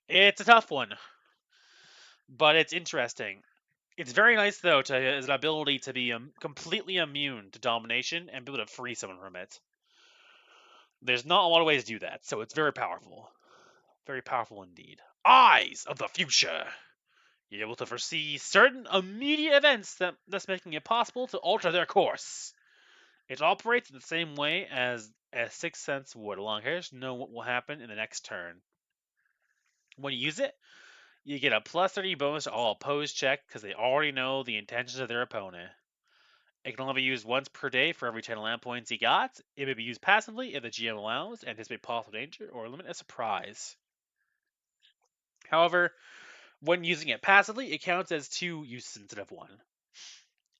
It's a tough one, but it's interesting. It's very nice though to as an ability to be completely immune to domination and be able to free someone from it. There's not a lot of ways to do that, so it's very powerful. Very powerful indeed. Eyes of the future. You're able to foresee certain immediate events thus making it possible to alter their course. It operates in the same way as a sixth sense would. Along hairs know what will happen in the next turn. When you use it, you get a plus 30 bonus to all opposed check because they already know the intentions of their opponent. It can only be used once per day for every 10 land points he got. It may be used passively if the GM allows to anticipate possible danger or limit a surprise. However, when using it passively, it counts as 2 uses instead of 1.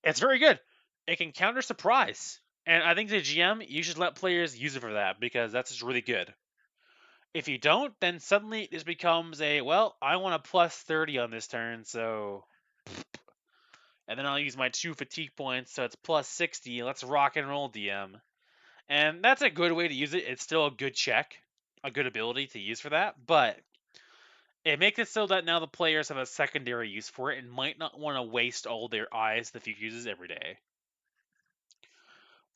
It's very good. It can counter surprise. And I think the GM, you should let players use it for that because that's just really good. If you don't, then suddenly this becomes well, I want a plus 30 on this turn, so. And then I'll use my 2 fatigue points, so it's plus 60. Let's rock and roll, DM. And that's a good way to use it. It's still a good check, a good ability to use for that, but it makes it so that now the players have a secondary use for it and might not want to waste all their eyes the future uses every day.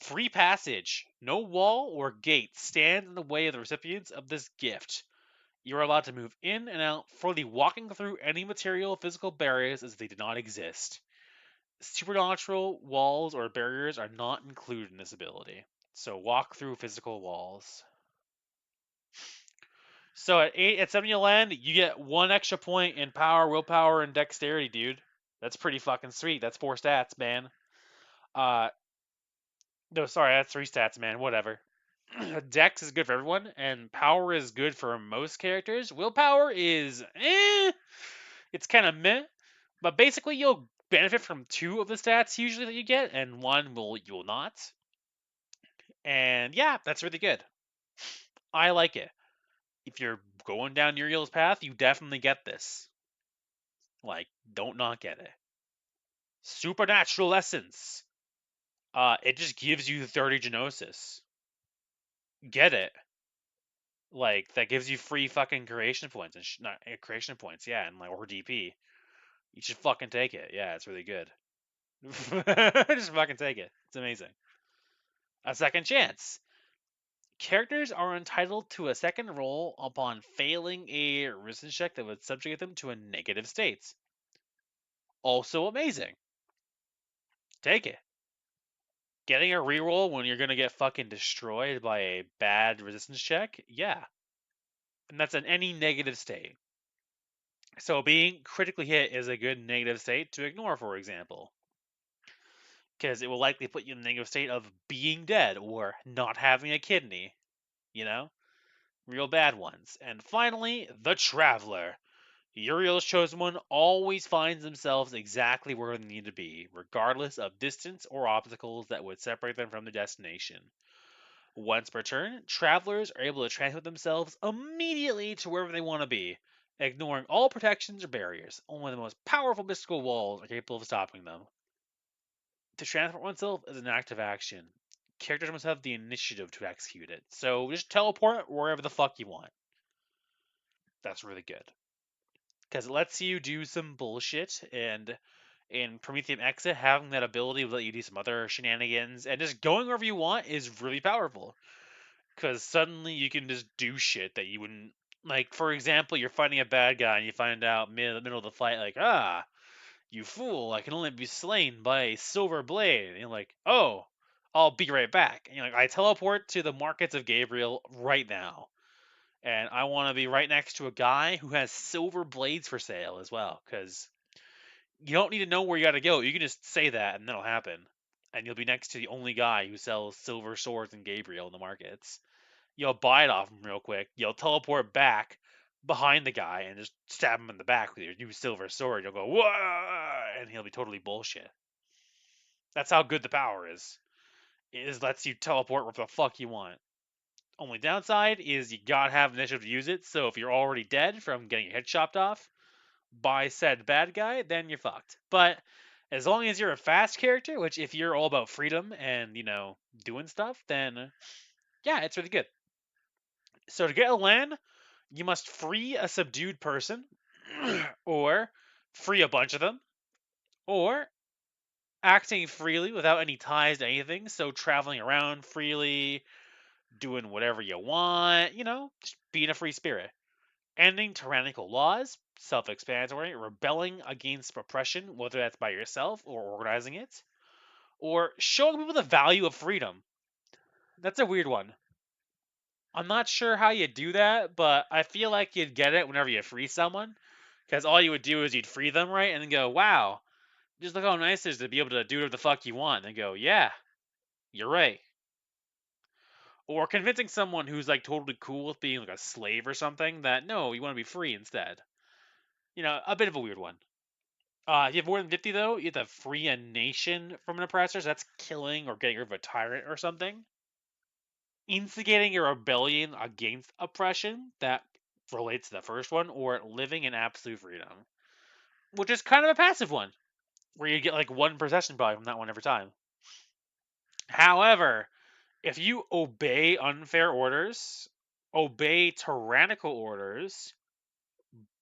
Free passage. No wall or gate stands in the way of the recipients of this gift. You're allowed to move in and out freely, walking through any material physical barriers as they do not exist. Supernatural walls or barriers are not included in this ability. So walk through physical walls. So at 70 land, you get 1 extra point in power, willpower, and dexterity, dude. That's pretty fucking sweet. That's 4 stats, man. Uh, no, sorry, that's 3 stats, man. Whatever. Dex is good for everyone, and power is good for most characters. Willpower is it's kind of meh, but basically you'll benefit from 2 of the stats usually that you get, and 1 you will not. And yeah, that's really good. I like it. If you're going down Uriel's path, you definitely get this. Like, don't not get it. Supernatural Essence. It just gives you 30 Genosis. Get it. Like, that gives you free fucking creation points. And not creation points, yeah, and like, or DP. You should fucking take it. Yeah, it's really good. Just fucking take it. It's amazing. A second chance. Characters are entitled to a second roll upon failing a resistance check that would subjugate them to a negative state. Also amazing. Take it. Getting a reroll when you're gonna get fucking destroyed by a bad resistance check? Yeah. And that's in any negative state. So being critically hit is a good negative state to ignore, for example. Because it will likely put you in the negative state of being dead or not having a kidney. You know? Real bad ones. And finally, the Traveler. Uriel's chosen one always finds themselves exactly where they need to be, regardless of distance or obstacles that would separate them from their destination. Once per turn, travelers are able to transport themselves immediately to wherever they want to be, ignoring all protections or barriers. Only the most powerful mystical walls are capable of stopping them. To transport oneself is an active action. Characters must have the initiative to execute it, so just teleport wherever the fuck you want. That's really good. Because it lets you do some bullshit, and in Prometheum Exit, having that ability will let you do some other shenanigans, and just going wherever you want is really powerful. Because suddenly you can just do shit that you wouldn't. Like, for example, you're fighting a bad guy, and you find out middle of the fight, like, you fool, I can only be slain by a silver blade. And you're like, oh, I'll be right back. And you're like, I teleport to the markets of Gabriel right now. And I want to be right next to a guy who has silver blades for sale as well, because you don't need to know where you got to go. You can just say that, and that'll happen. And you'll be next to the only guy who sells silver swords in Gabriel in the markets. You'll buy it off him real quick. You'll teleport back behind the guy and just stab him in the back with your new silver sword. You'll go, whoa! And he'll be totally bullshit. That's how good the power is. It lets you teleport where the fuck you want. Only downside is you gotta have initiative to use it, so if you're already dead from getting your head chopped off by said bad guy, then you're fucked. But as long as you're a fast character, which if you're all about freedom and, doing stuff, then yeah, it's really good. So to get Elan, you must free a subdued person, or free a bunch of them, or acting freely without any ties to anything, so traveling around freely, doing whatever you want, just being a free spirit. Ending tyrannical laws, self explanatory, rebelling against oppression, whether that's by yourself or organizing it, or showing people the value of freedom. That's a weird one. I'm not sure how you do that, but I feel like you'd get it whenever you free someone. Because all you would do is you'd free them, right? And then go, wow, just look how nice it is to be able to do whatever the fuck you want. And go, yeah, you're right. Or convincing someone who's like totally cool with being like a slave or something that no, you want to be free instead. A bit of a weird one. If you have more than 50, though, you have to free a nation from an oppressor. So that's killing or getting rid of a tyrant or something. Instigating a rebellion against oppression that relates to the first one, or living in absolute freedom, which is kind of a passive one, where you get like one possession probably from that one every time. However, if you obey unfair orders, obey tyrannical orders,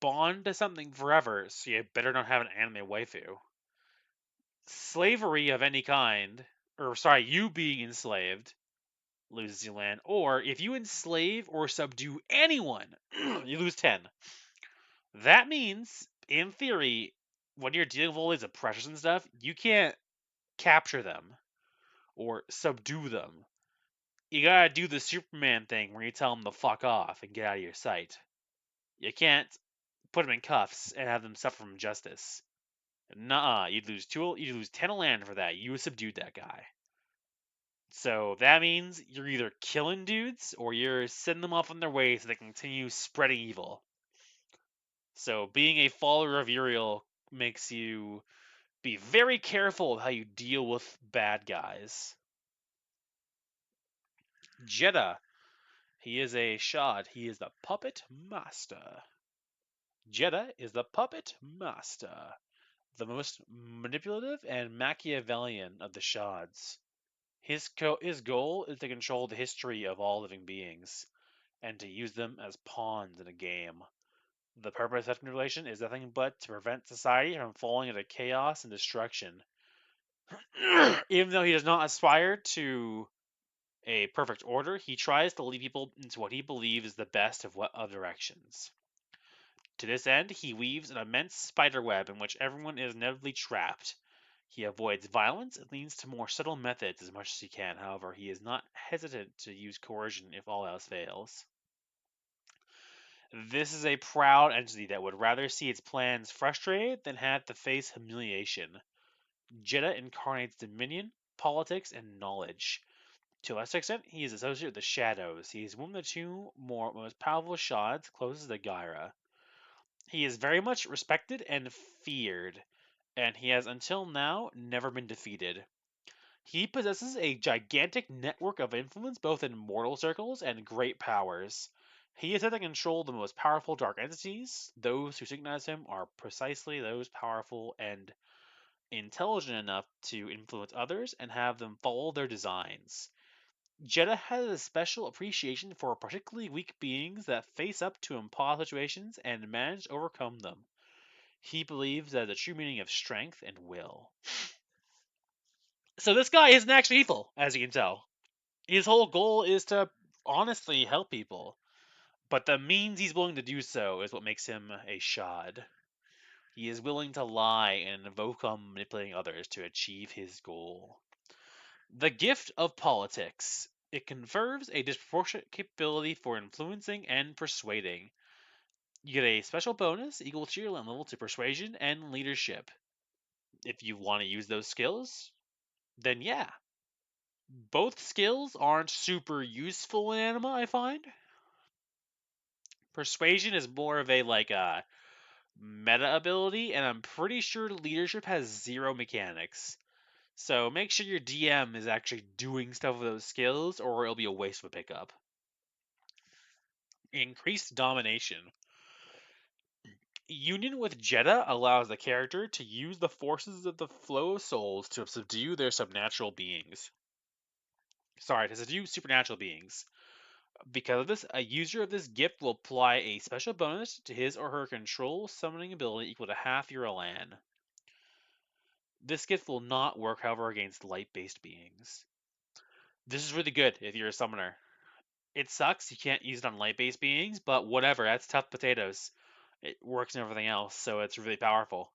bond to something forever, so you better not have an anime waifu. Slavery of any kind, or sorry, you being enslaved, loses your land. Or if you enslave or subdue anyone, you lose 10. That means, in theory, when you're dealing with all these oppressions and stuff, you can't capture them or subdue them. You gotta do the Superman thing where you tell them to fuck off and get out of your sight. You can't put them in cuffs and have them suffer from justice. Nuh-uh, you'd lose 10 land for that. You subdued that guy. So that means you're either killing dudes or you're sending them off on their way so they continue spreading evil. So being a follower of Uriel makes you be very careful of how you deal with bad guys. Jetta, he is a Shad. He is the puppet master. Jetta is the puppet master, the most manipulative and Machiavellian of the Shads. His goal is to control the history of all living beings and to use them as pawns in a game. The purpose of such manipulation is nothing but to prevent society from falling into chaos and destruction. Even though he does not aspire to a perfect order, he tries to lead people into what he believes is the best of what other directions. To this end, he weaves an immense spider web in which everyone is inevitably trapped. He avoids violence and leans to more subtle methods as much as he can. However, he is not hesitant to use coercion if all else fails. This is a proud entity that would rather see its plans frustrated than have to face humiliation. Jetta incarnates dominion, politics, and knowledge. To a lesser extent, he is associated with the Shadows. He is one of the two most powerful Shads closest to Gyra. He is very much respected and feared, and he has until now never been defeated. He possesses a gigantic network of influence both in mortal circles and great powers. He is said to control the most powerful dark entities. Those who synchronize him are precisely those powerful and intelligent enough to influence others and have them follow their designs. Jetta has a special appreciation for particularly weak beings that face up to impossible situations and manage to overcome them. He believes that the true meaning of strength and will. So this guy isn't actually evil, as you can tell. His whole goal is to honestly help people. But the means he's willing to do so is what makes him a Shad. He is willing to lie and invoke on manipulating others to achieve his goal. The gift of politics. It confers a disproportionate capability for influencing and persuading. You get a special bonus equal to your level to persuasion and leadership. If you want to use those skills, then yeah. Both skills aren't super useful in Anima, I find. Persuasion is more of a meta ability, and I'm pretty sure leadership has zero mechanics. So make sure your DM is actually doing stuff with those skills, or it'll be a waste of a pickup. Increased domination. Union with Jetta allows the character to use the forces of the flow of souls to subdue their supernatural beings. Sorry, to subdue supernatural beings. Because of this, a user of this gift will apply a special bonus to his or her control summoning ability equal to half your Elan. This gift will not work, however, against light-based beings. This is really good if you're a summoner. It sucks you can't use it on light-based beings, but whatever, that's tough potatoes. It works in everything else, so it's really powerful.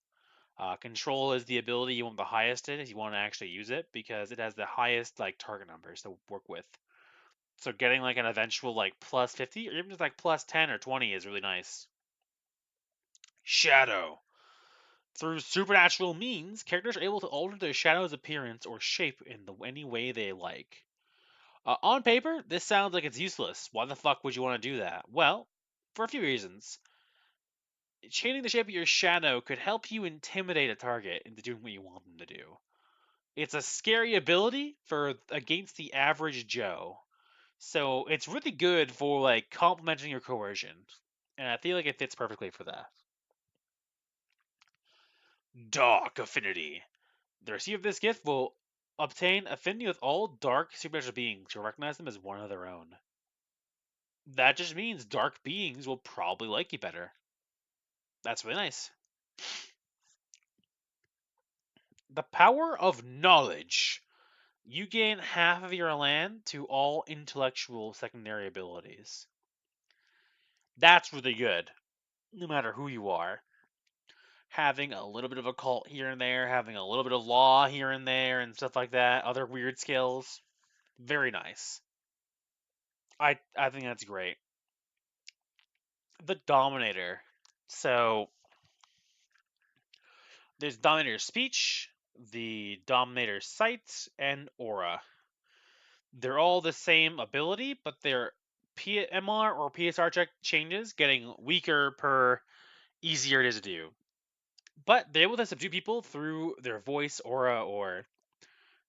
Control is the ability you want the highest in if you want to actually use it, because it has the highest target numbers to work with. So getting an eventual plus 50 or even just plus 10 or 20 is really nice. Shadow. Through supernatural means, characters are able to alter their shadow's appearance or shape in any way they like. On paper, this sounds like it's useless. Why the fuck would you want to do that? Well, for a few reasons. Changing the shape of your shadow could help you intimidate a target into doing what you want them to do. It's a scary ability for against the average Joe. So it's really good for complementing your coercion. And I feel like it fits perfectly for that. Dark Affinity. The receiver of this gift will obtain affinity with all dark supernatural beings to recognize them as one of their own. That just means dark beings will probably like you better. That's really nice. The power of knowledge. You gain half of your land to all intellectual secondary abilities. That's really good, no matter who you are. Having a little bit of occult here and there, having a little bit of law here and there, and stuff like that, other weird skills. Very nice. I think that's great. The Dominator. So there's Dominator's speech, the Dominator's sight, and aura. They're all the same ability, but their PMR or PSR check changes, getting weaker per easier it is to do. But they're able to subdue people through their voice, aura, or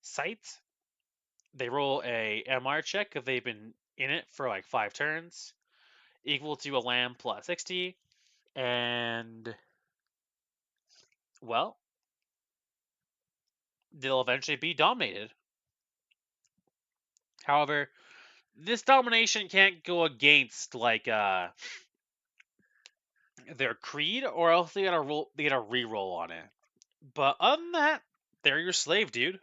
sight. They roll a MR check if they've been in it for like 5 turns, equal to a lamb plus 60, and well, they'll eventually be dominated. However, this domination can't go against like their creed, or else they gotta re-roll on it. But other than that, they're your slave, dude.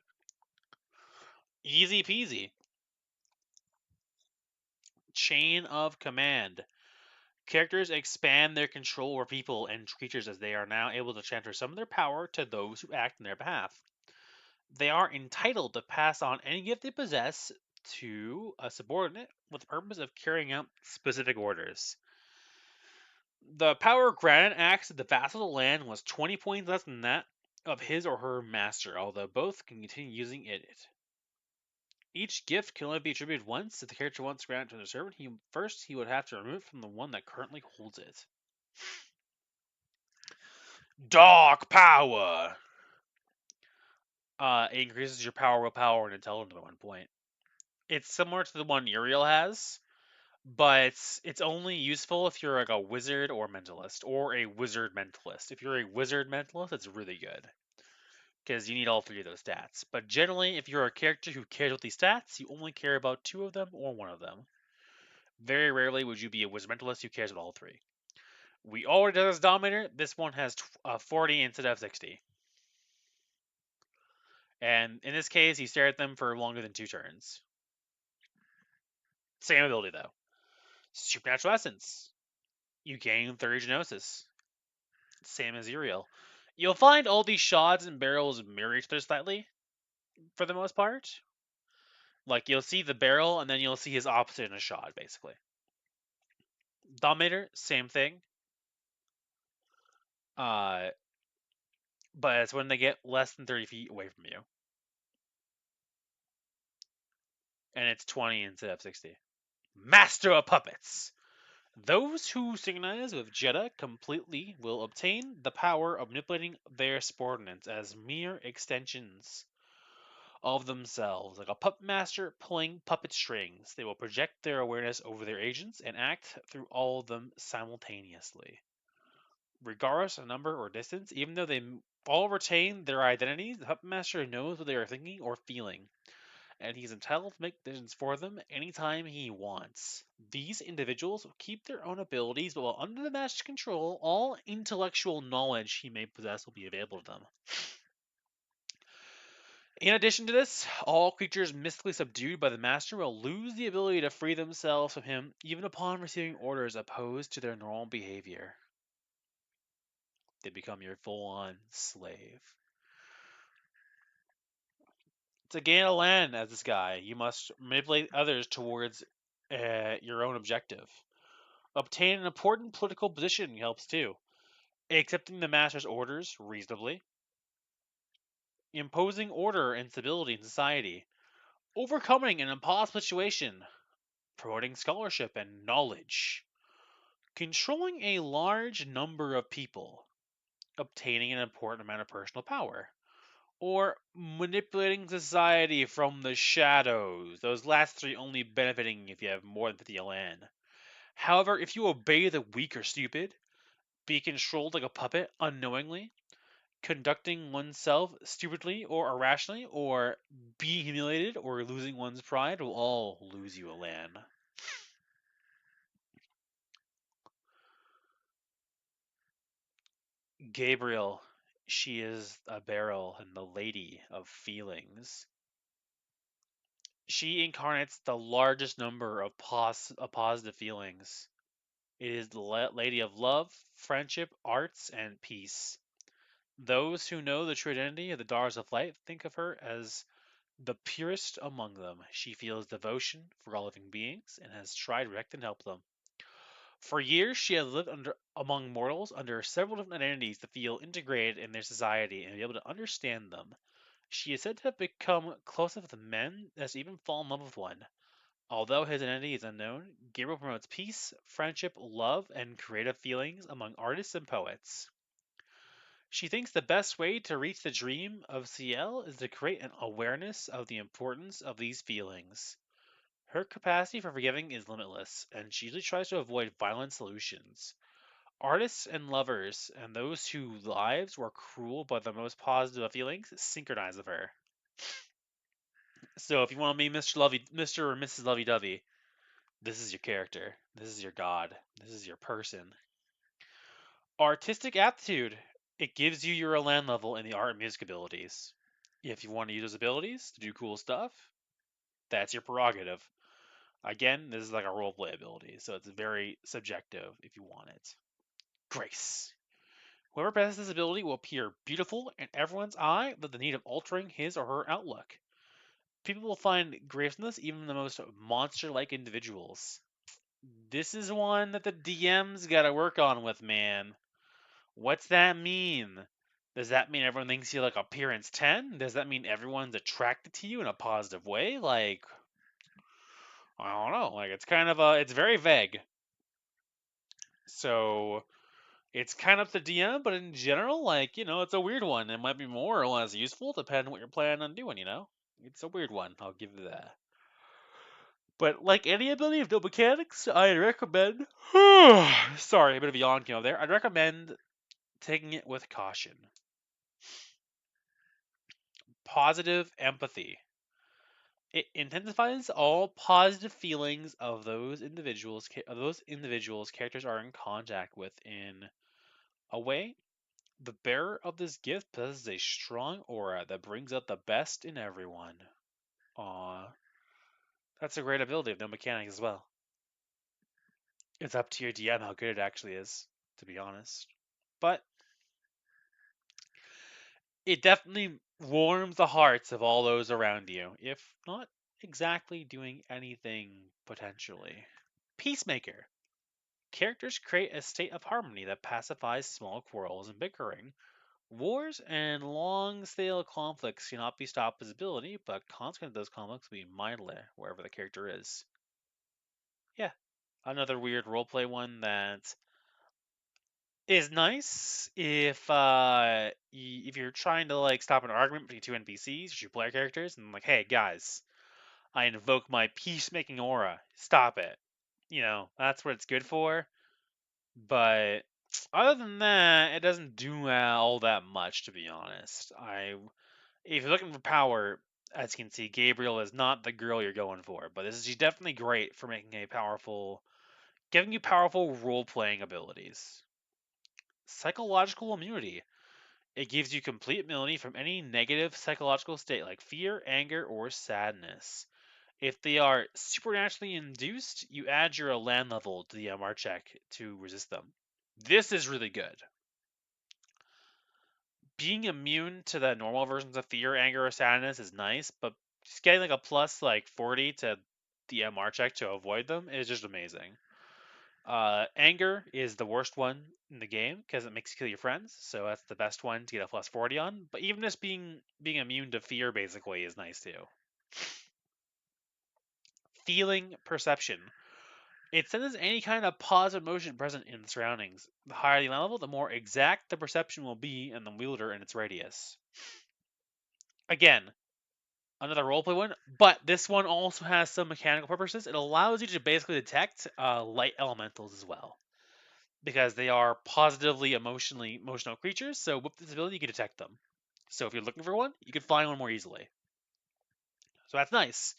Easy peasy. Chain of command. Characters expand their control over people and creatures as they are now able to transfer some of their power to those who act in their behalf. They are entitled to pass on any gift they possess to a subordinate with the purpose of carrying out specific orders. The power granted acts if the vassal's land was 20 points less than that of his or her master, although both can continue using it. Each gift can only be attributed once. If the character wants to grant it to the servant, he would have to remove it from the one that currently holds it. Dark power. It increases your power, willpower, and intelligence by 1 point. It's similar to the one Uriel has, but it's only useful if you're like a wizard or mentalist, or a wizard mentalist. If you're a wizard mentalist, it's really good because you need all three of those stats. But generally, if you're a character who cares about these stats, you only care about 2 of them or 1 of them. Very rarely would you be a wizard mentalist who cares about all three. We already did this Dominator. This one has 40 instead of 60. And in this case, you stare at them for longer than 2 turns. Same ability, though. Supernatural Essence. You gain Theurgenosis. Same as Uriel. You'll find all these Shajads and Beryls mirror each other slightly, for the most part. Like, you'll see the Beryl, and then you'll see his opposite in a Shajad, basically. Dominator, same thing. Uh, but it's when they get less than 30 feet away from you. And it's 20 instead of 60. Master of Puppets. Those who synchronize with Jetta completely will obtain the power of manipulating their subordinates as mere extensions of themselves, like a puppet master pulling puppet strings. They will project their awareness over their agents and act through all of them simultaneously. Regardless of number or distance, even though they all retain their identities, the puppet master knows what they are thinking or feeling, and he's entitled to make decisions for them anytime he wants. These individuals will keep their own abilities, but while under the master's control, all intellectual knowledge he may possess will be available to them. In addition to this, all creatures mystically subdued by the master will lose the ability to free themselves from him even upon receiving orders opposed to their normal behavior. They become your full-on slave. To gain a land as this guy, you must manipulate others towards your own objective. Obtain an important political position helps too. Accepting the master's orders reasonably. Imposing order and stability in society. Overcoming an impossible situation. Promoting scholarship and knowledge. Controlling a large number of people. Obtaining an important amount of personal power. Or manipulating society from the shadows. Those last three only benefiting if you have more than 50 land. However, if you obey the weak or stupid, be controlled like a puppet unknowingly, conducting oneself stupidly or irrationally, or be humiliated or losing one's pride will all lose you a land. Gabriel, she is a Beryl and the lady of feelings. She incarnates the largest number of positive feelings. It is the lady of love, friendship, arts, and peace. Those who know the true identity of the Daughters of Light think of her as the purest among them. She feels devotion for all living beings and has tried to protect and help them. For years, she has lived among mortals under several different identities to feel integrated in their society and be able to understand them. She is said to have become close enough with men as to even fall in love with one. Although his identity is unknown, Gabriel promotes peace, friendship, love, and creative feelings among artists and poets. She thinks the best way to reach the dream of CL is to create an awareness of the importance of these feelings. Her capacity for forgiving is limitless, and she usually tries to avoid violent solutions. Artists and lovers, and those whose lives were cruel but the most positive of feelings, synchronize with her. So if you want to be Mr. or Mrs. Lovey Dovey, this is your character. This is your god. This is your person. Artistic aptitude. It gives you your Elan level in the art and music abilities. If you want to use those abilities to do cool stuff, that's your prerogative. Again, this is like a roleplay ability, so it's very subjective if you want it. Grace. Whoever possesses this ability will appear beautiful in everyone's eye without the need of altering his or her outlook. People will find grace in this, even the most monster-like individuals. This is one that the DM's gotta work on with, man. What's that mean? Does that mean everyone thinks you like appearance 10? Does that mean everyone's attracted to you in a positive way? Like, I don't know. Like, it's very vague. So, it's kind of up to DM, but in general, like, it's a weird one. It might be more or less useful depending on what you're planning on doing. It's a weird one, I'll give you that. But like any ability of no mechanics, I'd recommend. Sorry, a bit of a yawn came up there. I'd recommend taking it with caution. Positive empathy. It intensifies all positive feelings of those individuals characters are in contact with. In a way, the bearer of this gift possesses a strong aura that brings out the best in everyone. Aw, that's a great ability of no mechanics as well. It's up to your DM how good it actually is, to be honest. But it definitely warms the hearts of all those around you, if not exactly doing anything potentially. Peacemaker. Characters create a state of harmony that pacifies small quarrels and bickering. Wars and long stale conflicts cannot be stopped with ability, but consequent of those conflicts will be mindless wherever the character is. Yeah, another weird roleplay one that is nice if you're trying to like stop an argument between two NPCs, two player characters, and like, hey guys, I invoke my peacemaking aura. Stop it. That's what it's good for. But other than that, it doesn't do all that much, to be honest. If you're looking for power, as you can see, Gabriel is not the girl you're going for. But she's definitely great for giving you powerful role playing abilities. Psychological immunity. It gives you complete immunity from any negative psychological state like fear, anger, or sadness. If they are supernaturally induced, you add your land level to the MR check to resist them. This is really good. Being immune to the normal versions of fear, anger, or sadness is nice, but just getting like a plus like 40 to the MR check to avoid them is just amazing. Anger is the worst one in the game because it makes you kill your friends, so that's the best one to get a plus 40 on. But even just being immune to fear basically is nice too. Feeling perception. It senses any kind of positive emotion present in the surroundings. The higher the level, the more exact the perception will be in the wielder and its radius. Again, another roleplay one, but this one also has some mechanical purposes. It allows you to basically detect light elementals as well, because they are positively emotional creatures. So with this ability, you can detect them. So if you're looking for one, you can find one more easily. So that's nice.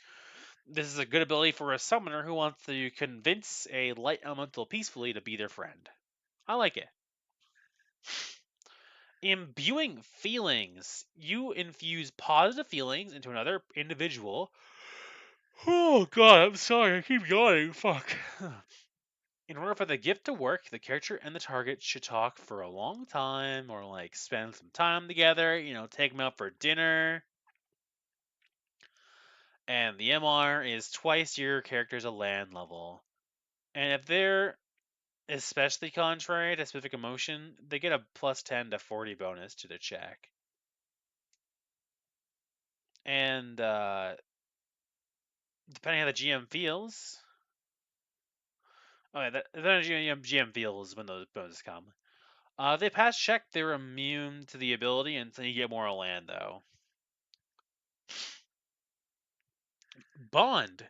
This is a good ability for a summoner who wants to convince a light elemental peacefully to be their friend. I like it. Imbuing feelings. You infuse positive feelings into another individual. Oh god, I'm sorry, I keep yawning. Fuck. In order for the gift to work, the character and the target should talk for a long time or like spend some time together, take them out for dinner. And the MR is twice your character's land level. And if they're especially contrary to specific emotion, they get a plus 10 to 40 bonus to their check. And depending on how the GM feels, okay, GM feels when those bonuses come. They pass check, they're immune to the ability until you get more land, though. Bond.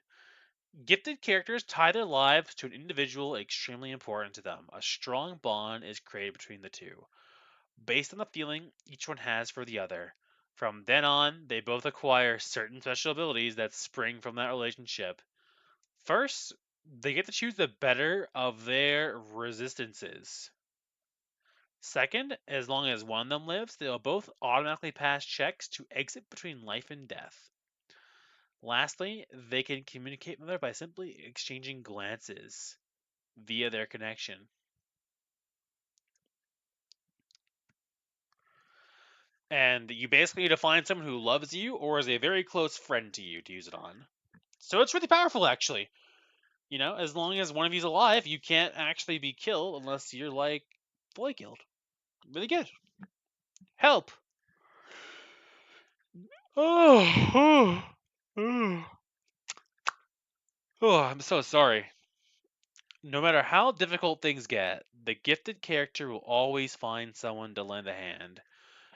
Gifted characters tie their lives to an individual extremely important to them. A strong bond is created between the two, based on the feeling each one has for the other. From then on, they both acquire certain special abilities that spring from that relationship. First, they get to choose the better of their resistances. Second, as long as one of them lives, they will both automatically pass checks to exit between life and death. Lastly, they can communicate with her by simply exchanging glances via their connection. And you basically need to find someone who loves you or is a very close friend to you to use it on. So it's really powerful, actually. You know, as long as one of you's alive, you can't actually be killed unless you're like fully killed. Really good. Help. Oh, I'm so sorry. No matter how difficult things get, the gifted character will always find someone to lend a hand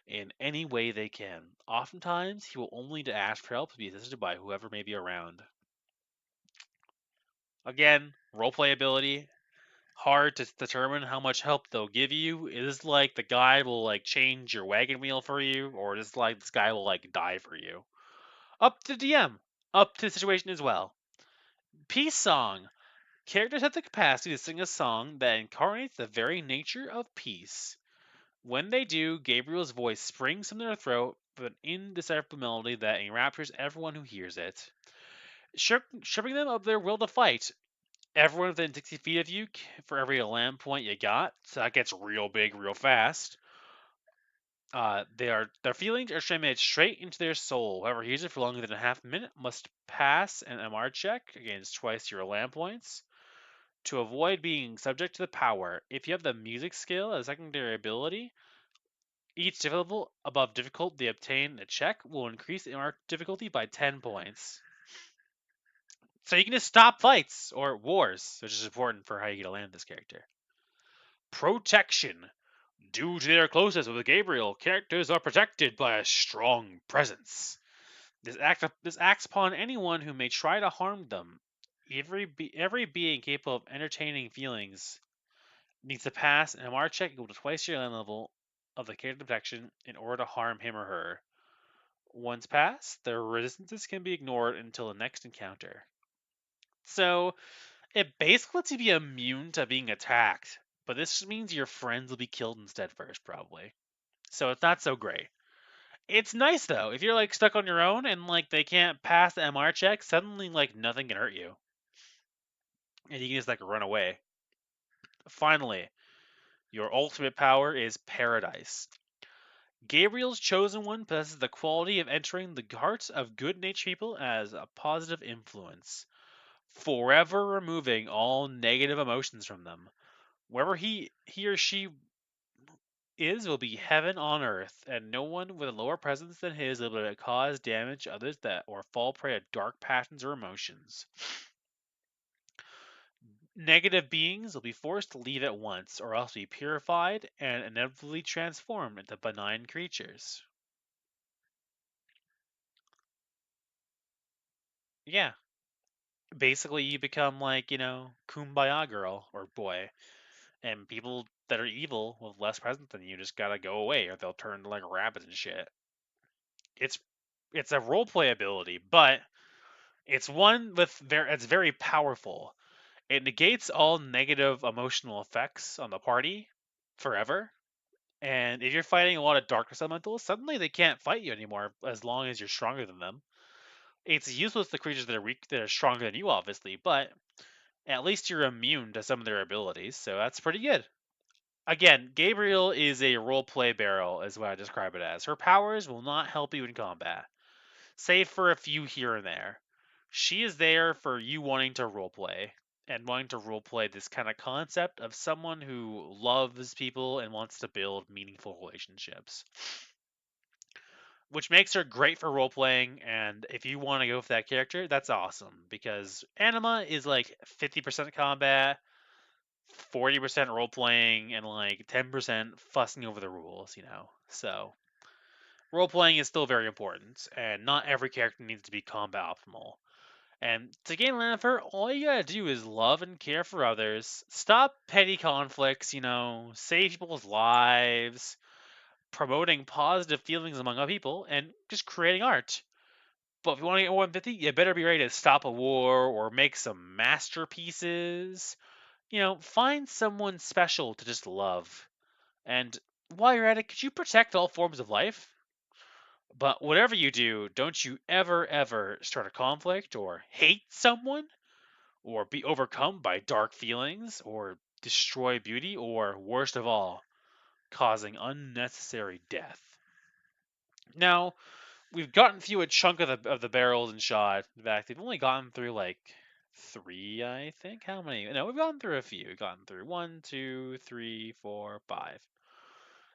in any way they can. Oftentimes, he will only need to ask for help to be assisted by whoever may be around. Again, roleplay ability. Hard to determine how much help they'll give you. Is like the guy will like change your wagon wheel for you, or is like this guy will like die for you? Up to DM. Up to the situation as well. Peace song. Characters have the capacity to sing a song that incarnates the very nature of peace. When they do, Gabriel's voice springs from their throat with an indecipherable melody that enraptures everyone who hears it, stripping them of their will to fight. Everyone within 60 feet of you, for every Elan point you got, so that gets real big real fast. Their feelings are transmitted straight into their soul. Whoever hears it for longer than a half minute must pass an MR check against twice your Elan points to avoid being subject to the power. If you have the music skill as a secondary ability, each difficulty above difficult they obtain in a check will increase the MR difficulty by 10 points. So you can just stop fights or wars, which is important for how you get to land this character. Protection. Due to their closeness with Gabriel, characters are protected by a strong presence. This acts upon anyone who may try to harm them. Every being capable of entertaining feelings needs to pass an MR check equal to twice your land level of the character protection in order to harm him or her. Once passed, their resistances can be ignored until the next encounter. So, it basically lets you be immune to being attacked, but this means your friends will be killed instead first, probably. So it's not so great. It's nice though. If you're like stuck on your own and like they can't pass the MR check, suddenly like nothing can hurt you, and you can just like run away. Finally, your ultimate power is Paradise. Gabriel's chosen one possesses the quality of entering the hearts of good-natured people as a positive influence, forever removing all negative emotions from them. Wherever he or she is will be heaven on earth, and no one with a lower presence than his will be able to cause damage to others that or fall prey to dark passions or emotions. Negative beings will be forced to leave at once, or else be purified and inevitably transformed into benign creatures. Yeah, basically you become like, Kumbaya girl or boy, and people that are evil with less presence than you just gotta go away, or they'll turn to like rabbits and shit. It's it's a roleplay ability, but it's one it's very powerful. It negates all negative emotional effects on the party forever. And if you're fighting a lot of darkness elementals, suddenly they can't fight you anymore as long as you're stronger than them. It's useless to creatures that are weak that are stronger than you, obviously, but at least you're immune to some of their abilities, so that's pretty good. Again, Gabriel is a roleplay Beryl, is what I describe it as. Her powers will not help you in combat, save for a few here and there. She is there for you wanting to roleplay. and wanting to roleplay this kind of concept of someone who loves people and wants to build meaningful relationships, which makes her great for role playing. And if you want to go for that character, that's awesome because Anima is like 50% combat, 40% role playing, and like 10% fussing over the rules, you know. So role playing is still very important, and not every character needs to be combat optimal. And to gain Lanifer, all you gotta do is love and care for others, stop petty conflicts, you know, save people's lives, promoting positive feelings among other people, and just creating art. But if you want to get 150, you better be ready to stop a war or make some masterpieces. You know, find someone special to just love. And while you're at it, could you protect all forms of life? But whatever you do, don't you ever, ever start a conflict or hate someone or be overcome by dark feelings or destroy beauty or, worst of all, causing unnecessary death. Now, we've gotten through a chunk of the barrels and shot. In fact, we've only gotten through like three, I think. How many? No, we've gotten through a few. We've gotten through one, two, three, four, five.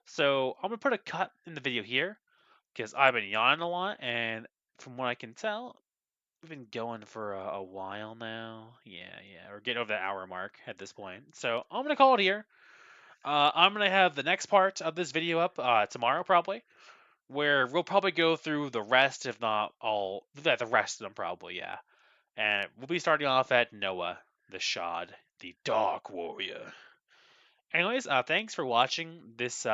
So I'm gonna put a cut in the video here because I've been yawning a lot, and from what I can tell, we've been going for a while now. Yeah, we're getting over the hour mark at this point. So I'm gonna call it here. I'm gonna have the next part of this video up tomorrow probably, where we'll probably go through the rest, if not all, the rest of them probably, yeah. And we'll be starting off at Noah, the Shad, the Dark Warrior. Anyways, thanks for watching this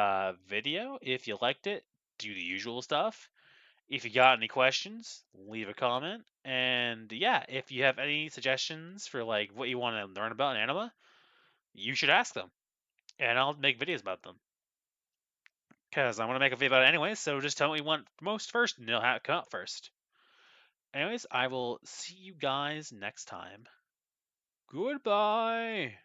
video. If you liked it, do the usual stuff. If you got any questions, leave a comment. And yeah, if you have any suggestions for like what you want to learn about in anima, you should ask them, and I'll make videos about them. Because I want to make a video about it anyway, so just tell me what you want most first, and it'll have it come out first. Anyways, I will see you guys next time. Goodbye.